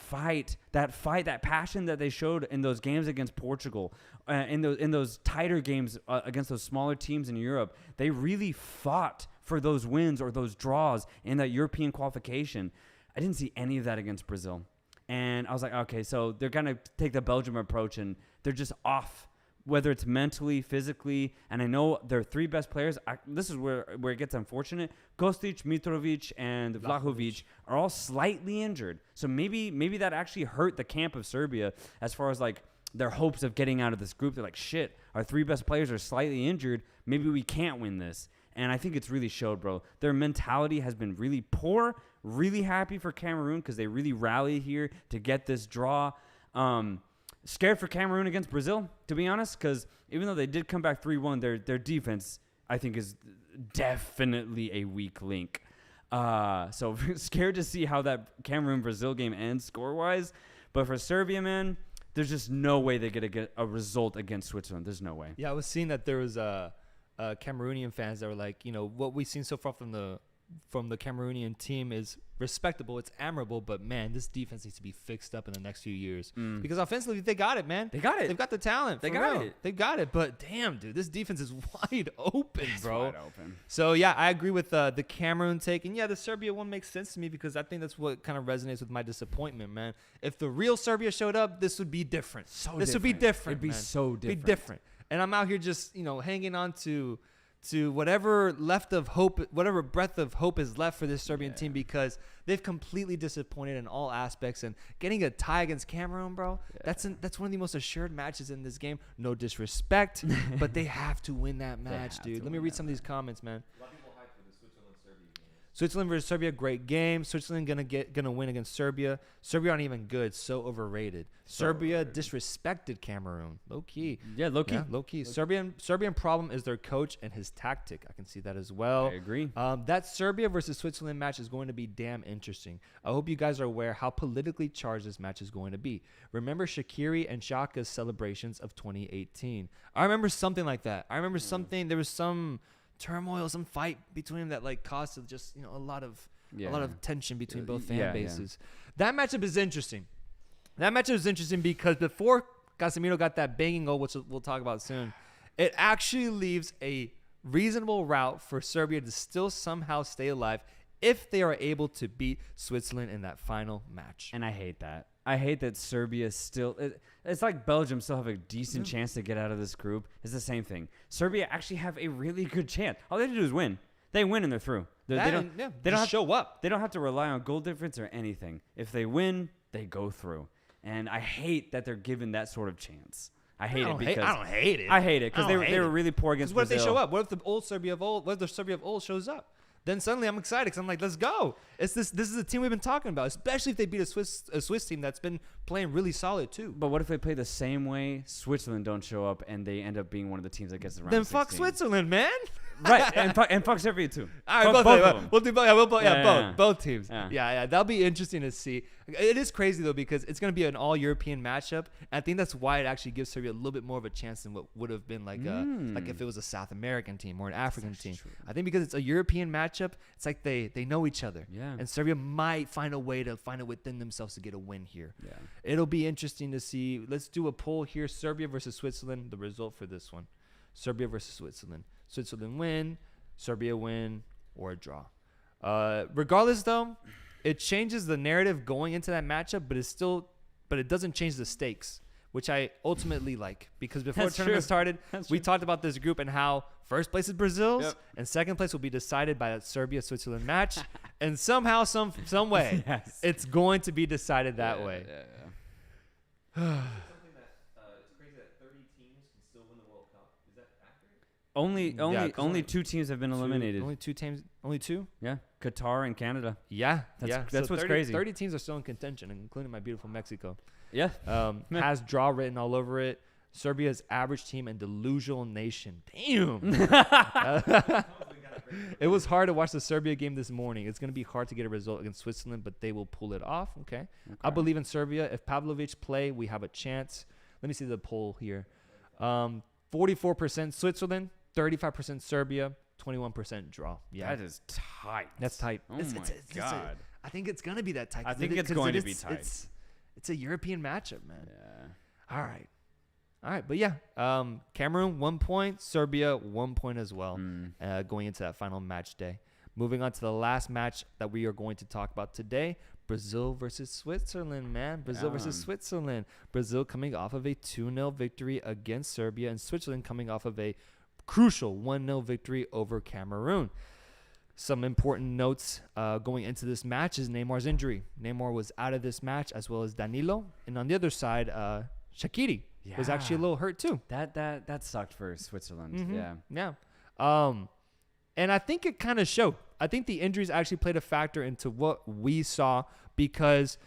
passion that they showed in those games against Portugal, in those tighter games against those smaller teams in Europe. They really fought for those wins or those draws in that European qualification. I didn't see any of that against Brazil. And I was like, okay, so they're going to take the Belgium approach and they're just off, whether it's mentally, physically. And I know their 3 best players, this is where it gets unfortunate. Kostic, Mitrovic, and Vlahovic are all slightly injured. So maybe that actually hurt the camp of Serbia as far as like their hopes of getting out of this group. They're like, shit, our 3 best players are slightly injured. Maybe we can't win this. And I think it's really showed, bro. Their mentality has been really poor. Really happy for Cameroon because they really rallied here to get this draw. Scared for Cameroon against Brazil, to be honest, because even though they did come back 3-1, their defense, I think, is definitely a weak link. So scared to see how that Cameroon-Brazil game ends score-wise. But for Serbia, man, there's just no way they're going to get a result against Switzerland. There's no way. Yeah, I was seeing that there was Cameroonian fans that were like, what we've seen so far from the Cameroonian team is respectable. It's admirable, but man, this defense needs to be fixed up in the next few years because offensively they got it, man. They got it. They've got the talent. They got it. They've got it. But damn, dude, this defense is wide open, bro. Wide open. So yeah, I agree with the Cameroon take, and yeah, the Serbia one makes sense to me because I think that's what kind of resonates with my disappointment, man. If the real Serbia showed up, this would be different. Would be different. It'd be so different. It'd be different. And I'm out here just hanging on to whatever left of hope, whatever breath of hope is left for this Serbian team because they've completely disappointed in all aspects. And getting a tie against Cameroon, bro, that's one of the most assured matches in this game. No disrespect, but they have to win that match, dude. Let me read some of these comments, man. Switzerland versus Serbia, great game. Switzerland gonna win against Serbia. Serbia aren't even good, so overrated. Serbia disrespected Cameroon, low key. Yeah, low key. Yeah, low key. Serbian problem is their coach and his tactic. I can see that as well. I agree. That Serbia versus Switzerland match is going to be damn interesting. I hope you guys are aware how politically charged this match is going to be. Remember Shaqiri and Xhaka's celebrations of 2018. I remember something like that. I remember something. There was some turmoil, some fight between them that like caused just a lot of tension between both fan bases. That matchup is interesting. That matchup is interesting because before Casemiro got that banging goal, which we'll talk about soon, it actually leaves a reasonable route for Serbia to still somehow stay alive if they are able to beat Switzerland in that final match. And I hate that. I hate that Serbia still it's like Belgium still have a decent chance to get out of this group. It's the same thing. Serbia actually have a really good chance. All they have to do is win. They win and they're through. They don't show up. They don't have to rely on goal difference or anything. If they win, they go through. And I hate that they're given that sort of chance. I don't hate it because they were really poor against Brazil. What if they show up? What if the old Serbia of old? What if the Serbia of old shows up? Then suddenly I'm excited because I'm like, let's go. This is a team we've been talking about, especially if they beat a Swiss team that's been playing really solid too. But what if they play the same way? Switzerland don't show up and they end up being one of the teams that gets around. Then fuck Switzerland, man. Right, and fuck Serbia too. All right, both of them. We'll do both. Both teams. Yeah. That'll be interesting to see. It is crazy though because it's gonna be an all European matchup. And I think that's why it actually gives Serbia a little bit more of a chance than what would have been like if it was a South American team or an African team. True. I think because it's a European matchup, it's like they know each other. Yeah. And Serbia might find a way to find it within themselves to get a win here. Yeah. It'll be interesting to see. Let's do a poll here: Serbia versus Switzerland. The result for this one: Serbia versus Switzerland. Switzerland win. Serbia win or a draw. Regardless, though, it changes the narrative going into that matchup, but it doesn't change the stakes, which I ultimately like, because before the tournament started, we talked about this group and how first place is Brazil's and second place will be decided by that Serbia-Switzerland match, and somehow, some way, it's going to be decided that way. Only 2 teams have been eliminated. Only 2 teams. Only 2? Yeah, Qatar and Canada. That's what's 30, crazy. 30 teams are still in contention, including my beautiful Mexico. Yeah. Has draw written all over it. Serbia's average team and delusional nation. Damn. It was hard to watch the Serbia game this morning. It's going to be hard to get a result against Switzerland, but they will pull it off. Okay. I believe in Serbia. If Pavlovic play, we have a chance. Let me see the poll here. 44% Switzerland, 35% Serbia, 21% draw. Yeah. That is tight. That's tight. Oh my God. I think it's going to be that tight. I think it's going to be tight. It's a European matchup, man. Yeah. All right. But yeah, Cameroon 1 point, Serbia 1 point as well, going into that final match day. Moving on to the last match that we are going to talk about today, Brazil versus Switzerland, man. Brazil versus Switzerland. Brazil coming off of a 2-0 victory against Serbia, and Switzerland coming off of a crucial 1-0 victory over Cameroon. Some important notes going into this match is Neymar's injury. Neymar was out of this match, as well as Danilo. And on the other side, Shaqiri was actually a little hurt too. That sucked for Switzerland. Mm-hmm. Yeah. And I think it kind of showed. I think the injuries actually played a factor into what we saw, because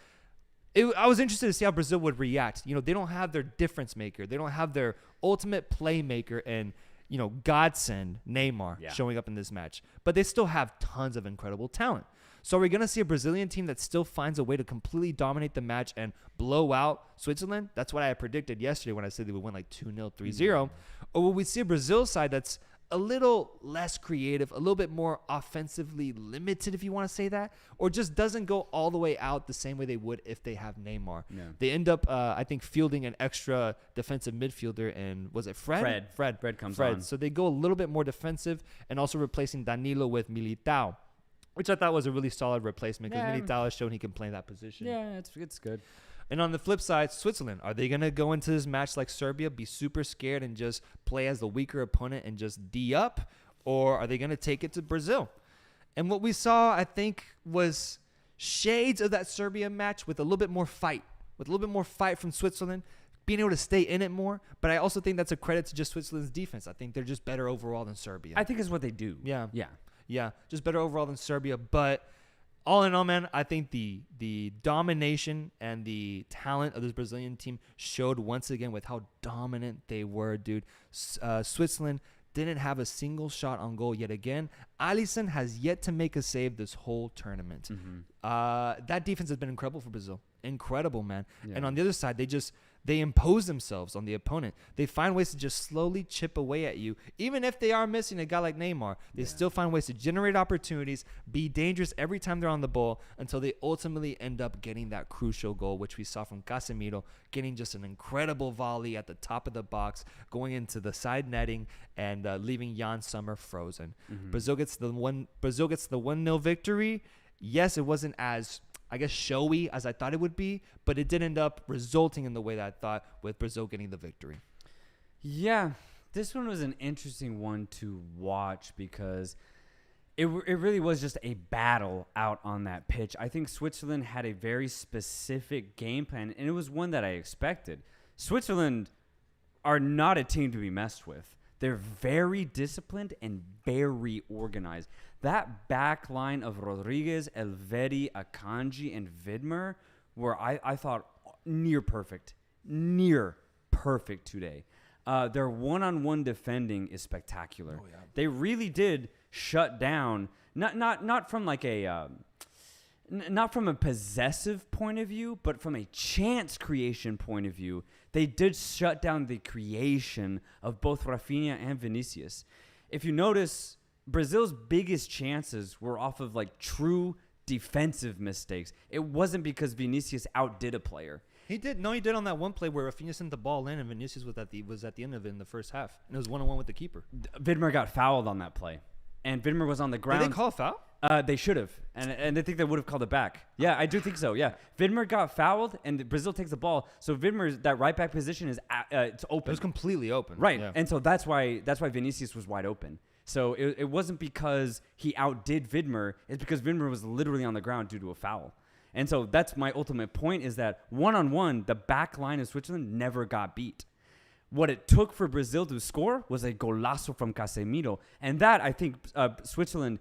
I was interested to see how Brazil would react. You know, they don't have their difference maker. They don't have their ultimate playmaker and, you know, godsend Neymar showing up in this match. But they still have tons of incredible talent. So are we going to see a Brazilian team that still finds a way to completely dominate the match and blow out Switzerland? That's what I predicted yesterday when I said they would win like 2-0, 3-0. Or will we see a Brazil side that's a little less creative, a little bit more offensively limited, if you want to say that, or just doesn't go all the way out the same way they would if they have Neymar? Yeah. They end up, I think, fielding an extra defensive midfielder, and was it Fred? Fred comes on. So they go a little bit more defensive, and also replacing Danilo with Militao, which I thought was a really solid replacement, because Militao has shown he can play that position. Yeah, it's good. And on the flip side, Switzerland, are they going to go into this match like Serbia, be super scared and just play as the weaker opponent and just D up? Or are they going to take it to Brazil? And what we saw, I think, was shades of that Serbia match with a little bit more fight. With a little bit more fight from Switzerland, being able to stay in it more. But I also think that's a credit to just Switzerland's defense. I think they're just better overall than Serbia. I think it's what they do. Yeah, just better overall than Serbia. But all in all, man, I think the domination and the talent of this Brazilian team showed once again with how dominant they were, dude. Switzerland didn't have a single shot on goal yet again. Alisson has yet to make a save this whole tournament. That defense has been incredible for Brazil. Incredible, man. And on the other side, they impose themselves on the opponent. They find ways to just slowly chip away at you. Even if they are missing a guy like Neymar, they still find ways to generate opportunities, be dangerous every time they're on the ball, until they ultimately end up getting that crucial goal, which we saw from Casemiro, getting just an incredible volley at the top of the box, going into the side netting, and leaving Jan Sommer frozen. Brazil gets the 1-0 victory. Yes, it wasn't as, I guess, showy as I thought it would be, but it did end up resulting in the way that I thought, with Brazil getting the victory. Yeah, this one was an interesting one to watch, because it really was just a battle out on that pitch. I think Switzerland had a very specific game plan, and it was one that I expected. Switzerland are not a team to be messed with. They're very disciplined and very organized. That back line of Rodriguez, Elvedi, Akanji, and Vidmer were, I thought, near perfect today. Their one-on-one defending is spectacular. Oh, yeah. They really did shut down, not from like a not from a possessive point of view, but from a chance creation point of view. They did shut down the creation of both Rafinha and Vinicius. If you notice, Brazil's biggest chances were off of like true defensive mistakes. It wasn't because Vinicius outdid a player. He did on that one play where Rafinha sent the ball in and Vinicius was at the end of it in the first half, and it was 1-on-1 with the keeper. Vidmer got fouled on that play, and Widmer was on the Did ground. they call a foul? They should have, and I think they would have called it back. Yeah, I do think so. Yeah, Widmer got fouled, and Brazil takes the ball. So Widmer's that right back position is it's open. It was completely open. Right, Yeah. and so that's why Vinicius was wide open. So it wasn't because he outdid Widmer. It's because Widmer was literally on the ground due to a foul. And so that's my ultimate point is that one-on-one, the back line of Switzerland never got beat. What it took for Brazil to score was a golazo from Casemiro. And that, I think, Switzerland,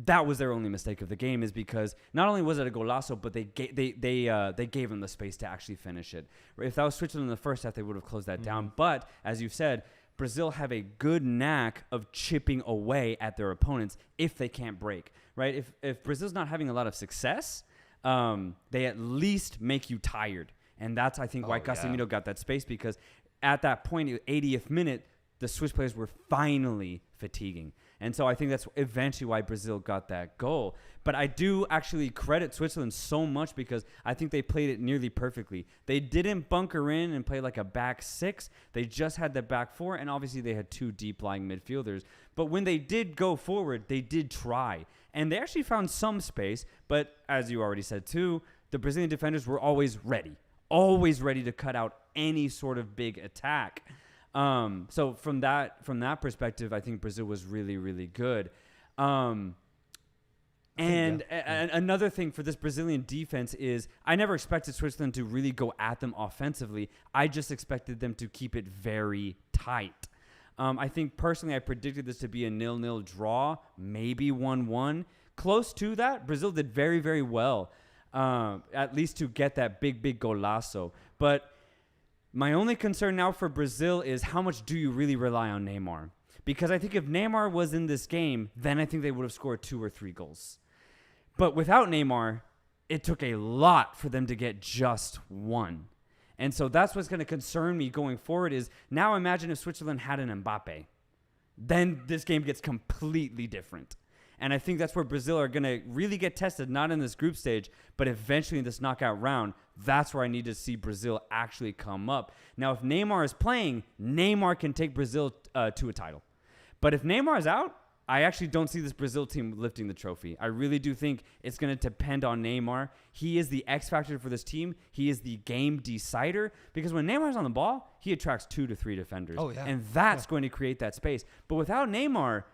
that was their only mistake of the game is because not only was it a golazo, but they gave him the space to actually finish it. If that was Switzerland in the first half, they would have closed that down. But, as you said, Brazil have a good knack of chipping away at their opponents if they can't break, right? If Brazil's not having a lot of success, they at least make you tired. And that's, I think, why Casemiro got that space because at that point, 80th minute, the Swiss players were finally fatiguing. And so I think that's eventually why Brazil got that goal. But I do actually credit Switzerland so much because I think they played it nearly perfectly. They didn't bunker in and play like a back six. They just had the back four, and obviously they had two deep-lying midfielders. But when they did go forward, they did try. And they actually found some space. But as you already said too, the Brazilian defenders were always ready to cut out any sort of big attack. So from that perspective, I think Brazil was really, really good. Another thing for this Brazilian defense is I never expected Switzerland to really go at them offensively. I just expected them to keep it very tight. I think personally I predicted this to be a 0-0 draw, maybe 1-1. Close to that, Brazil did very, very well, at least to get that big golazo. But my only concern now for Brazil is how much do you really rely on Neymar? Because I think if Neymar was in this game, then I think they would have scored 2 or 3 goals. But without Neymar, it took a lot for them to get just 1. And so that's what's going to concern me going forward is now imagine if Switzerland had an Mbappe. Then this game gets completely different. And I think that's where Brazil are going to really get tested, not in this group stage, but eventually in this knockout round. That's where I need to see Brazil actually come up. Now, if Neymar is playing, Neymar can take Brazil to a title. But if Neymar is out, I actually don't see this Brazil team lifting the trophy. I really do think it's going to depend on Neymar. He is the X factor for this team. He is the game decider because when Neymar's on the ball, he attracts 2 to 3 defenders. Oh, yeah. And that's going to create that space. But without Neymar,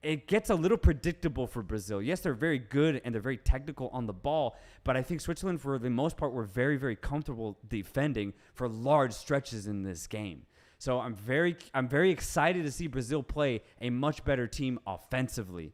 it gets a little predictable for Brazil. Yes, they're very good and they're very technical on the ball, but I think Switzerland, for the most part, were very, very comfortable defending for large stretches in this game. So I'm very excited to see Brazil play a much better team offensively.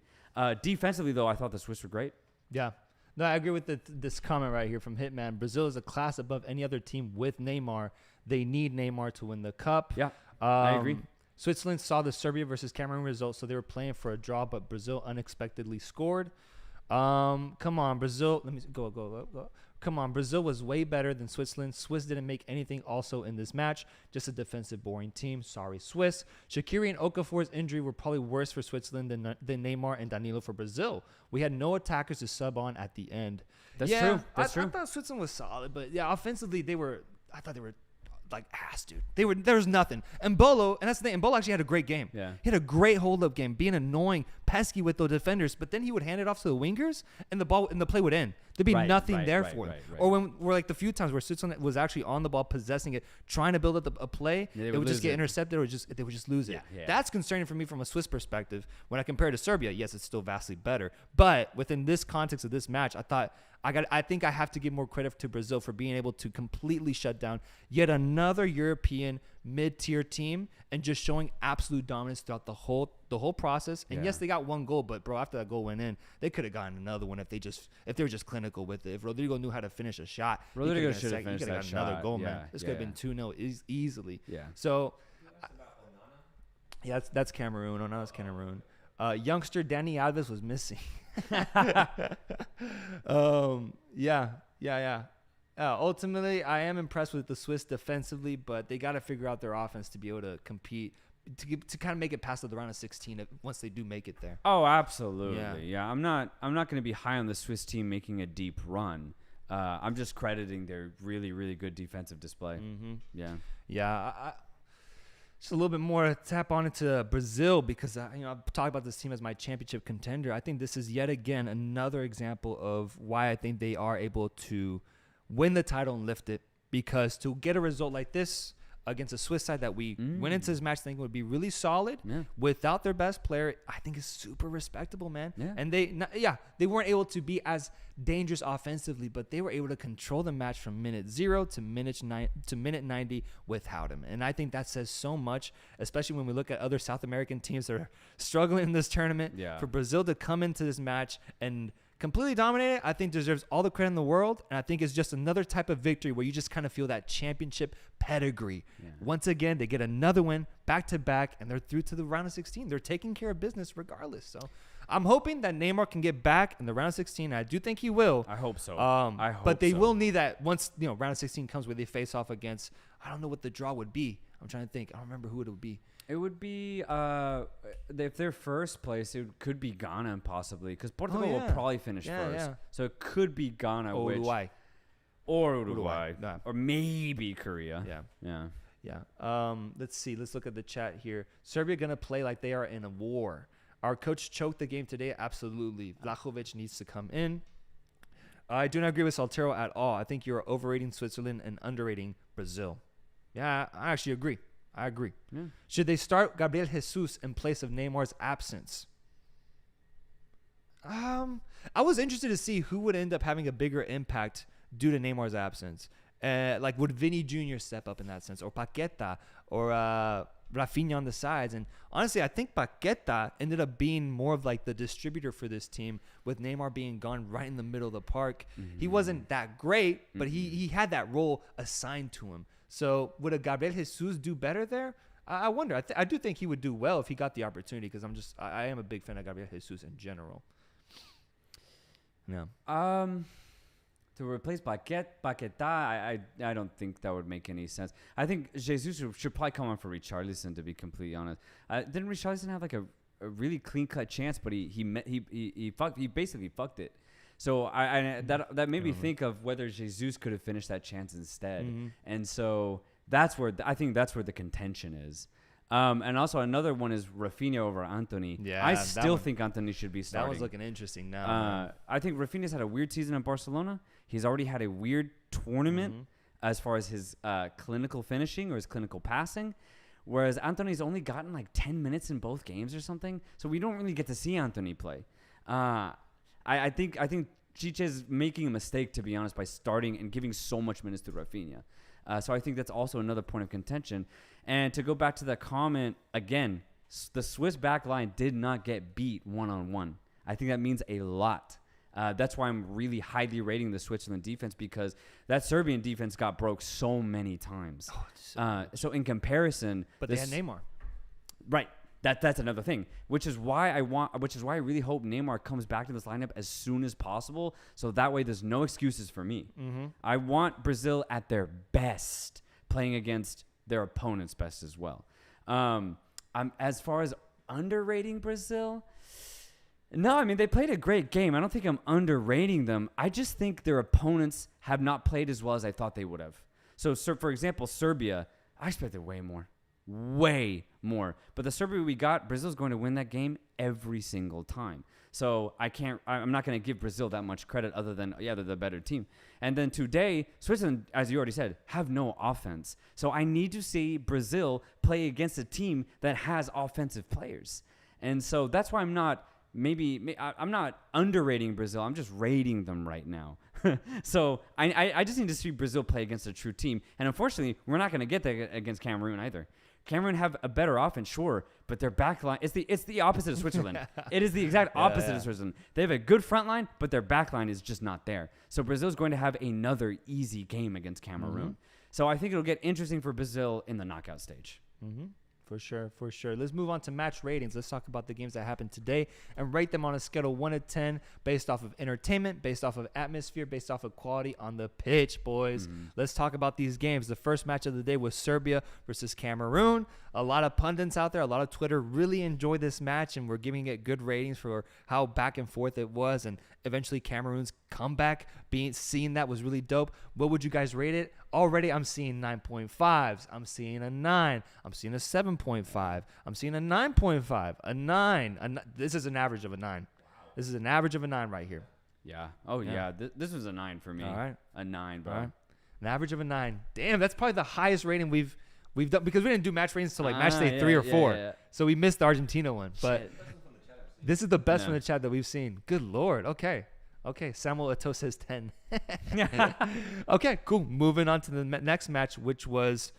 Defensively, though, I thought the Swiss were great. Yeah. No, I agree with this comment right here from Hitman. Brazil is a class above any other team with Neymar. They need Neymar to win the cup. Yeah, I agree. Switzerland saw the Serbia versus Cameroon results, so they were playing for a draw, but Brazil unexpectedly scored. Come on, Brazil. Let me go. Come on, Brazil was way better than Switzerland. Swiss didn't make anything also in this match. Just a defensive, boring team. Sorry, Swiss. Shaqiri and Okafor's injury were probably worse for Switzerland than Neymar and Danilo for Brazil. We had no attackers to sub on at the end. That's true. That's true. I thought Switzerland was solid, but yeah, offensively, I thought they were like ass, dude. There was nothing. And that's the thing. Mbolo actually had a great game. Yeah. He had a great hold-up game, being annoying, pesky with the defenders, but then he would hand it off to the wingers, and the play would end. There'd be nothing there for him. Right. Or when we're like the few times where Switzerland was actually on the ball, possessing it, trying to build up a play, it would just get intercepted or they would just lose it. Yeah. That's concerning for me from a Swiss perspective. When I compare it to Serbia, yes, it's still vastly better. But within this context of this match, I think I have to give more credit to Brazil for being able to completely shut down yet another European mid-tier team and just showing absolute dominance throughout the whole process. And yes, they got 1 goal, but bro, after that goal went in, they could have gotten another one if they were just clinical with it. If Rodrigo knew how to finish a shot, Rodrigo should have finished that shot. Another goal, man. This could have been 2-0 easily. Yeah. So, yeah, that's Cameroon. Onana's Cameroon. Youngster Danny Alves was missing. Yeah. Ultimately, I am impressed with the Swiss defensively, but they got to figure out their offense to be able to compete, to kind of make it past the round of 16 once they do make it there. Oh, absolutely. Yeah. I'm not going to be high on the Swiss team making a deep run. I'm just crediting their really, really good defensive display. Mm-hmm. Yeah. Yeah. just a little bit more tap on into Brazil because I've talked about this team as my championship contender. I think this is yet again another example of why I think they are able to win the title and lift it, because to get a result like this against a Swiss side that we went into this match thinking would be really solid without their best player, I think is super respectable, man. Yeah. And they weren't able to be as dangerous offensively, but they were able to control the match from minute 0 to minute 90 without him. And I think that says so much, especially when we look at other South American teams that are struggling in this tournament. Yeah. For Brazil to come into this match and completely dominated, I think deserves all the credit in the world. And I think it's just another type of victory where you just kind of feel that championship pedigree. Yeah. Once again, they get another win back to back, and they're through to the round of 16. They're taking care of business regardless. So I'm hoping that Neymar can get back in the round of 16. I do think he will. I hope so. But they will need that once round of 16 comes, where they face off against, I don't know what the draw would be. I'm trying to think. I don't remember who it would be. It would be, if they're first place, it could be Ghana possibly, because Portugal will probably finish first. Yeah. So it could be Ghana, or Uruguay. Yeah. Or maybe Korea. Yeah. Let's see. Let's look at the chat here. Serbia going to play like they are in a war. Our coach choked the game today. Absolutely. Vlahovic needs to come in. I do not agree with Soltero at all. I think you're overrating Switzerland and underrating Brazil. Yeah, I actually agree. I agree. Yeah. Should they start Gabriel Jesus in place of Neymar's absence? I was interested to see who would end up having a bigger impact due to Neymar's absence. Like, would Vinny Jr. step up in that sense, or Paqueta, or Rafinha on the sides? And honestly, I think Paqueta ended up being more of like the distributor for this team, with Neymar being gone right in the middle of the park. Mm-hmm. He wasn't that great, but he had that role assigned to him. So would a Gabriel Jesus do better there? I wonder. I do think he would do well if he got the opportunity, because I am a big fan of Gabriel Jesus in general. Yeah. To replace Paqueta, I don't think that would make any sense. I think Jesus should probably come on for Richarlison, to be completely honest. Didn't Richarlison have like a really clean cut chance, but he basically fucked it. So that made me think of whether Jesus could have finished that chance instead. Mm-hmm. And so I think that's where the contention is. And also another one is Rafinha over Antony. Yeah, I still think Antony should be starting. That one's looking interesting now. I think Rafinha's had a weird season in Barcelona. He's already had a weird tournament as far as his clinical finishing or his clinical passing. Whereas Antony's only gotten like 10 minutes in both games or something. So we don't really get to see Antony play. I think Chiche is making a mistake, to be honest, by starting and giving so much minutes to Rafinha. So I think that's also another point of contention. And to go back to that comment, again, the Swiss back line did not get beat one-on-one. I think that means a lot. That's why I'm really highly rating the Switzerland defense, because that Serbian defense got broke so many times. So in comparison... But they had Neymar. Right. That's another thing, which is why I really hope Neymar comes back to this lineup as soon as possible, so that way there's no excuses for me. Mm-hmm. I want Brazil at their best, playing against their opponent's best as well. As far as underrating Brazil, no, I mean, they played a great game. I don't think I'm underrating them. I just think their opponents have not played as well as I thought they would have. So for example, Serbia, I expected way more. But the Serbia we got, Brazil's going to win that game every single time. So I'm not going to give Brazil that much credit, other than, they're the better team. And then today, Switzerland, as you already said, have no offense. So I need to see Brazil play against a team that has offensive players. And so that's why I'm not underrating Brazil. I'm just rating them right now. So I just need to see Brazil play against a true team. And unfortunately, we're not going to get that against Cameroon either. Cameroon have a better offense, sure, but their back line, it's the opposite of Switzerland. It is the exact opposite of Switzerland. They have a good front line, but their back line is just not there. So Brazil's going to have another easy game against Cameroon. Mm-hmm. So I think it'll get interesting for Brazil in the knockout stage. Mm-hmm. For sure, for sure. Let's move on to match ratings. Let's talk about the games that happened today and rate them on a scale of 1 to 10 based off of entertainment, based off of atmosphere, based off of quality on the pitch, boys. Let's talk about these games. The first match of the day was Serbia versus Cameroon. A lot of pundits out there, a lot of Twitter really enjoyed this match, and we're giving it good ratings for how back and forth it was, and eventually Cameroon's comeback, seeing that was really dope. What would you guys rate it? Already I'm seeing 9.5s. I'm seeing a 9. I'm seeing a 7.5. I'm seeing a 9.5. A 9. This is an average of a 9. This is an average of a 9 right here. Yeah. Oh, yeah. This was a 9 for me. All right. A 9, bro. All right. An average of a 9. Damn, that's probably the highest rating we've done, because we didn't do match ratings until like match day 3 or 4. Yeah. So we missed the Argentina one. But Shit. this is the best from the chat that we've seen. Good Lord. Okay. Samuel Eto'o says 10. Okay, cool. Moving on to the next match, which was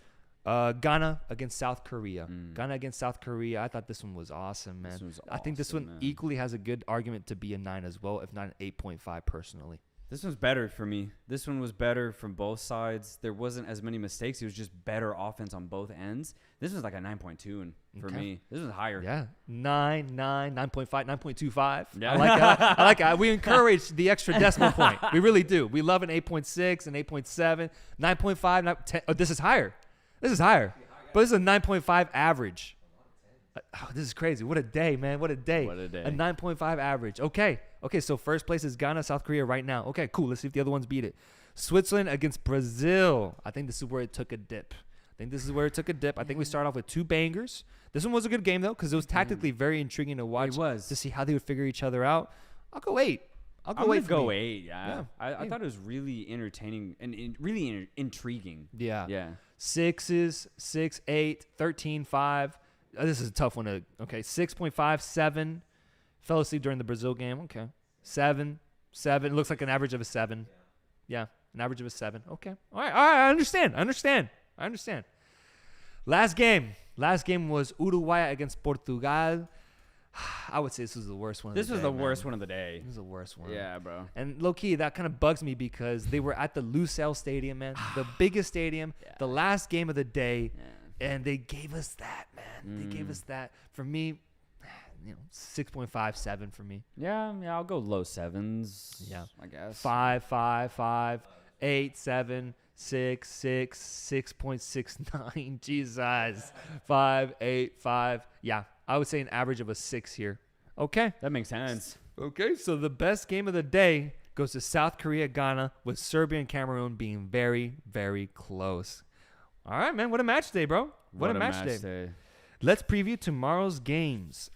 Ghana against South Korea. Ghana against South Korea. I thought this one was awesome, man. I think this one equally has a good argument to be a 9 as well, if not an 8.5 personally. This one's better for me. This one was better from both sides. There wasn't as many mistakes. It was just better offense on both ends. This was like a 9.2 for me. This was higher. Yeah. 9, 9.5, 9.25. Yeah. I like that. I like that. We encourage the extra decimal point. We really do. We love an 8.6, an 8.7, 9.5, 10. Oh, this is higher. This is higher. But this is a 9.5 average. Oh, this is crazy. What a day, man. What a day. What a day. A 9.5 average. Okay, so first place is Ghana, South Korea right now. Okay, cool. Let's see if the other ones beat it. Switzerland against Brazil. I think this is where it took a dip. I think we started off with 2 bangers. This one was a good game, though, because it was tactically very intriguing to watch. It was. To see how they would figure each other out. I'll go 8. I'm gonna go 8. Yeah. I thought it was really entertaining and really intriguing. Yeah. Yeah. 6s, 6, 8, 13, 5. This is a tough one. 6.5, 7. Fell asleep during the Brazil game. Okay. 7. It looks like an average of a 7. Yeah, an average of a 7. Okay. All right. I understand. Last game was Uruguay against Portugal. I would say this was the worst one. This was the worst one of the day. This was the worst one. Yeah, bro. And low key, that kind of bugs me because they were at the Lusail Stadium, man, the biggest stadium, the last game of the day, and they gave us that, man. They gave us that. For me, 6.5, 7 for me. Yeah, I'll go low 7s. Yeah, I guess 5, 8, 7, 6, 6.69. Jesus, 5, 8, 5. Yeah, I would say an average of a 6 here. Okay, that makes sense. Okay, so the best game of the day goes to South Korea, Ghana, with Serbia and Cameroon being very, very close. All right, man. What a match day, bro. What a match day. Let's preview tomorrow's games.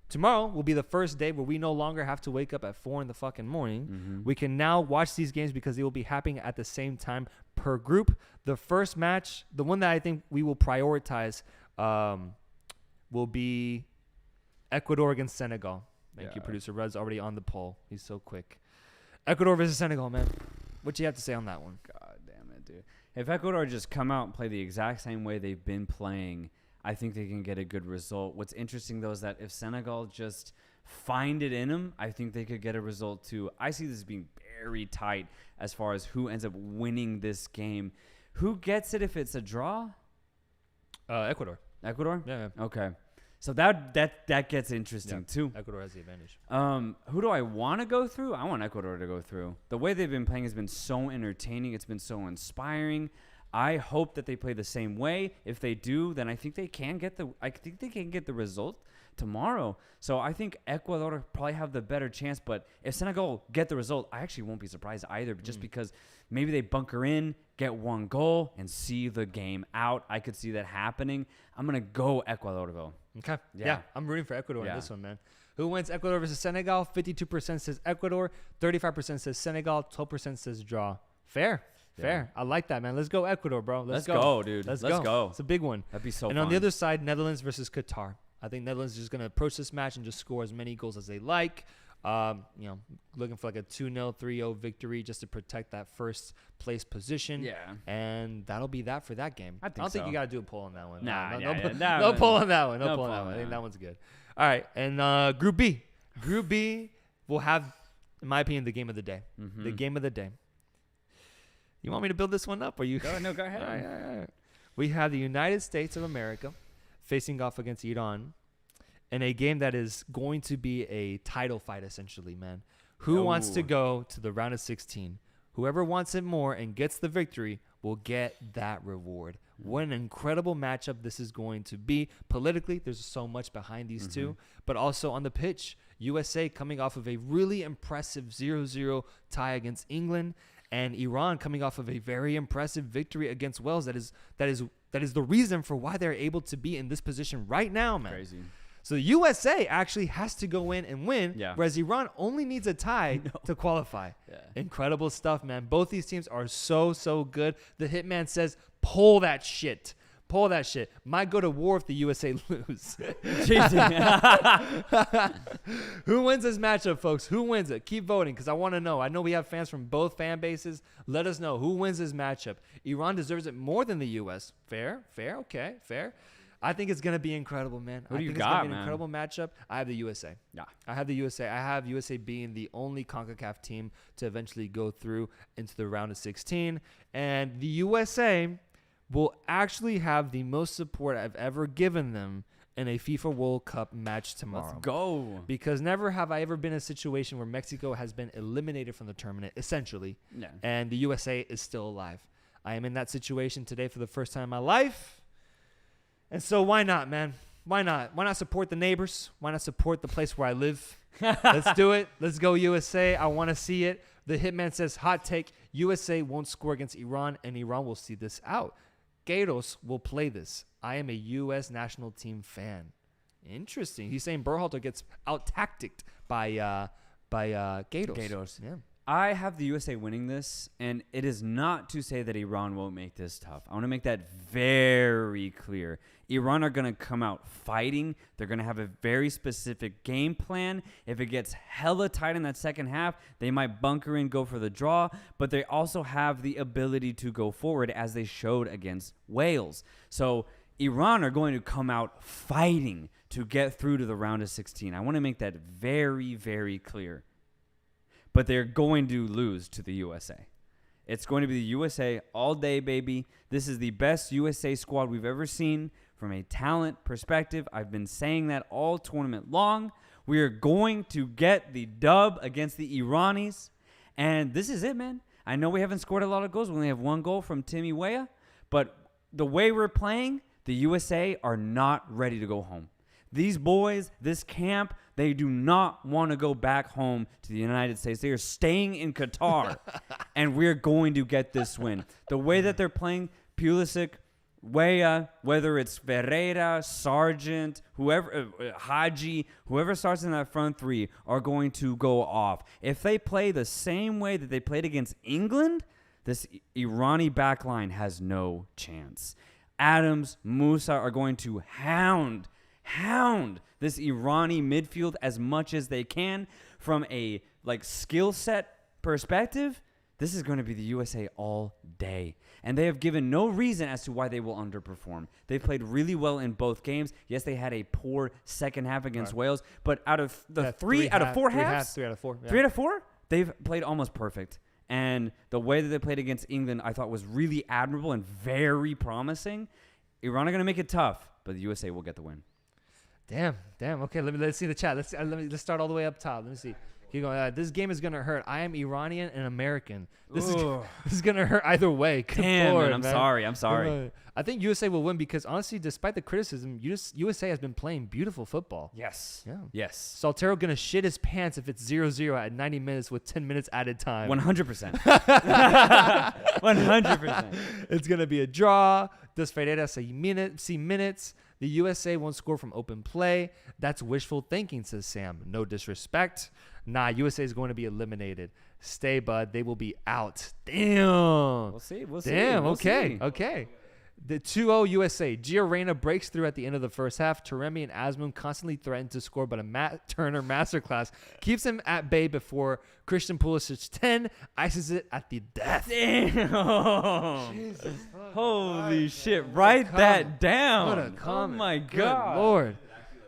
Tomorrow will be the first day where we no longer have to wake up at 4 in the fucking morning. We can now watch these games because they will be happening at the same time per group. The first match, the one that I think we will prioritize, will be Ecuador against Senegal. Thank you, producer Red's already on the poll. He's so quick. Ecuador versus Senegal, man. What you have to say on that one? God damn it, dude. If Ecuador just come out and play the exact same way they've been playing, I think they can get a good result. What's interesting, though, is that if Senegal just find it in them, I think they could get a result, too. I see this being very tight as far as who ends up winning this game. Who gets it if it's a draw? Ecuador. Ecuador? Yeah. Okay. So that gets interesting, too. Ecuador has the advantage. Who do I want to go through? I want Ecuador to go through. The way they've been playing has been so entertaining. It's been so inspiring. I hope that they play the same way. If they do, then I think they can get the result tomorrow. So I think Ecuador probably have the better chance. But if Senegal get the result, I actually won't be surprised either. Just because maybe they bunker in, get 1 goal, and see the game out. I could see that happening. I'm gonna go Ecuador though. Okay. Yeah, I'm rooting for Ecuador in this one, man. Who wins Ecuador versus Senegal? 52% says Ecuador, 35% says Senegal, 12% says draw. Fair. I like that, man. Let's go Ecuador, bro. Let's go, dude. Let's go. It's a big one. That'd be so fun. And on the other side, Netherlands versus Qatar. I think Netherlands is just going to approach this match and just score as many goals as they like. Looking for like a 2-0, 3-0 victory just to protect that first place position. Yeah. And that'll be that for that game. I don't think you got to do a poll on that one. No poll on that one. No poll on that one. I think that one's good. All right. And Group B. Group B will have, in my opinion, the game of the day. The game of the day. You want me to build this one up? Or you? Go ahead. All right. We have the United States of America facing off against Iran in a game that is going to be a title fight, essentially, man. Who wants to go to the round of 16? Whoever wants it more and gets the victory will get that reward. What an incredible matchup this is going to be. Politically, there's so much behind these two, but also on the pitch, USA coming off of a really impressive 0-0 tie against England, and Iran coming off of a very impressive victory against Wales. That is the reason for why they're able to be in this position right now, man. Crazy. So the USA actually has to go in and win, whereas Iran only needs a tie to qualify. Yeah. Incredible stuff, man. Both these teams are so good. The Hitman says, pull that shit. Pull that shit. Might go to war if the USA lose. Who wins this matchup, folks? Who wins it? Keep voting because I want to know. I know we have fans from both fan bases. Let us know who wins this matchup. Iran deserves it more than the US. Fair, okay, fair. I think it's going to be incredible, man. Who do you it's got, gonna be an man? Incredible matchup. I have the USA. Yeah. I have the USA. I have USA being the only CONCACAF team to eventually go through into the round of 16. And the USA will actually have the most support I've ever given them in a FIFA World Cup match tomorrow. Let's go. Because never have I ever been in a situation where Mexico has been eliminated from the tournament, essentially, and the USA is still alive. I am in that situation today for the first time in my life. And so why not, man? Why not? Why not support the neighbors? Why not support the place where I live? Let's do it. Let's go USA. I want to see it. The Hitman says, hot take, USA won't score against Iran, and Iran will see this out. Queiroz will play this. I am a U.S. national team fan. Interesting. He's saying Berhalter gets out-tacticked by Queiroz. Yeah. I have the USA winning this, and it is not to say that Iran won't make this tough. I want to make that very clear. Iran are going to come out fighting. They're going to have a very specific game plan. If it gets hella tight in that second half, they might bunker in, go for the draw, but they also have the ability to go forward as they showed against Wales. So Iran are going to come out fighting to get through to the round of 16. I want to make that very, very clear. But they're going to lose to the USA. It's going to be the USA all day, baby. This is the best USA squad we've ever seen from a talent perspective. I've been saying that all tournament long. We are going to get the dub against the Iranis. And this is it, man. I know we haven't scored a lot of goals. We only have one goal from Timmy Weah. But the way we're playing, the USA are not ready to go home. These boys, this camp, they do not want to go back home to the United States. They are staying in Qatar, and we're going to get this win. The way that they're playing, Pulisic, Weah, whether it's Ferreira, Sargent, whoever, Haji, whoever starts in that front three are going to go off. If they play the same way that they played against England, this Irani backline has no chance. Adams, Musa are going to hound this Irani midfield as much as they can. From a skill set perspective, this is going to be the USA all day. And they have given no reason as to why they will underperform. They've played really well in both games. Yes, they had a poor second half against Wales, but out of the three out of four halves, 3 out of 4. Yeah. 3 out of 4, they've played almost perfect. And the way that they played against England, I thought was really admirable and very promising. Iran are going to make it tough, but the USA will get the win. Damn. Okay, let's see the chat. Let's start all the way up top. Let me see. Keep going. This game is gonna hurt. I am Iranian and American. This is gonna hurt either way. Damn, man, I'm sorry. I think USA will win because honestly, despite the criticism, USA has been playing beautiful football. Yes. Yeah. Yes. Soltero gonna shit his pants if it's 0-0 at 90 minutes with 10 minutes added time. 100%. 100%. It's gonna be a draw. Does Ferreira see minutes? The USA won't score from open play. That's wishful thinking, says Sam. No disrespect. Nah, USA is going to be eliminated. Stay, bud. They will be out. Damn. We'll see. We'll okay. see. Okay. The 2-0 USA. Gio Reyna breaks through at the end of the first half. Taremi and Asmoon constantly threaten to score, but a Matt Turner masterclass keeps him at bay before Christian Pulisic 10 ices it at the death. Damn. Jesus. Holy shit. Write that down. What a comment. Oh, my Good God. Lord.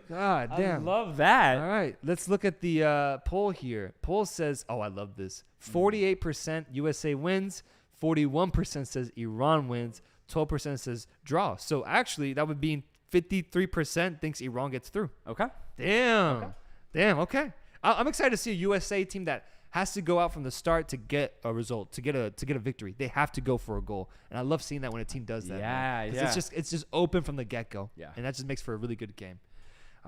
God damn. I love that. All right. Let's look at the poll here. Poll says, I love this. 48% USA wins. 41% says Iran wins. 12% says draw. So actually, that would be 53% thinks Iran gets through. Okay. Damn. Okay. I'm excited to see a USA team that has to go out from the start to get a result, to get a victory. They have to go for a goal, and I love seeing that when a team does that. Yeah, 'Cause it's just open from the get-go. Yeah. And that just makes for a really good game.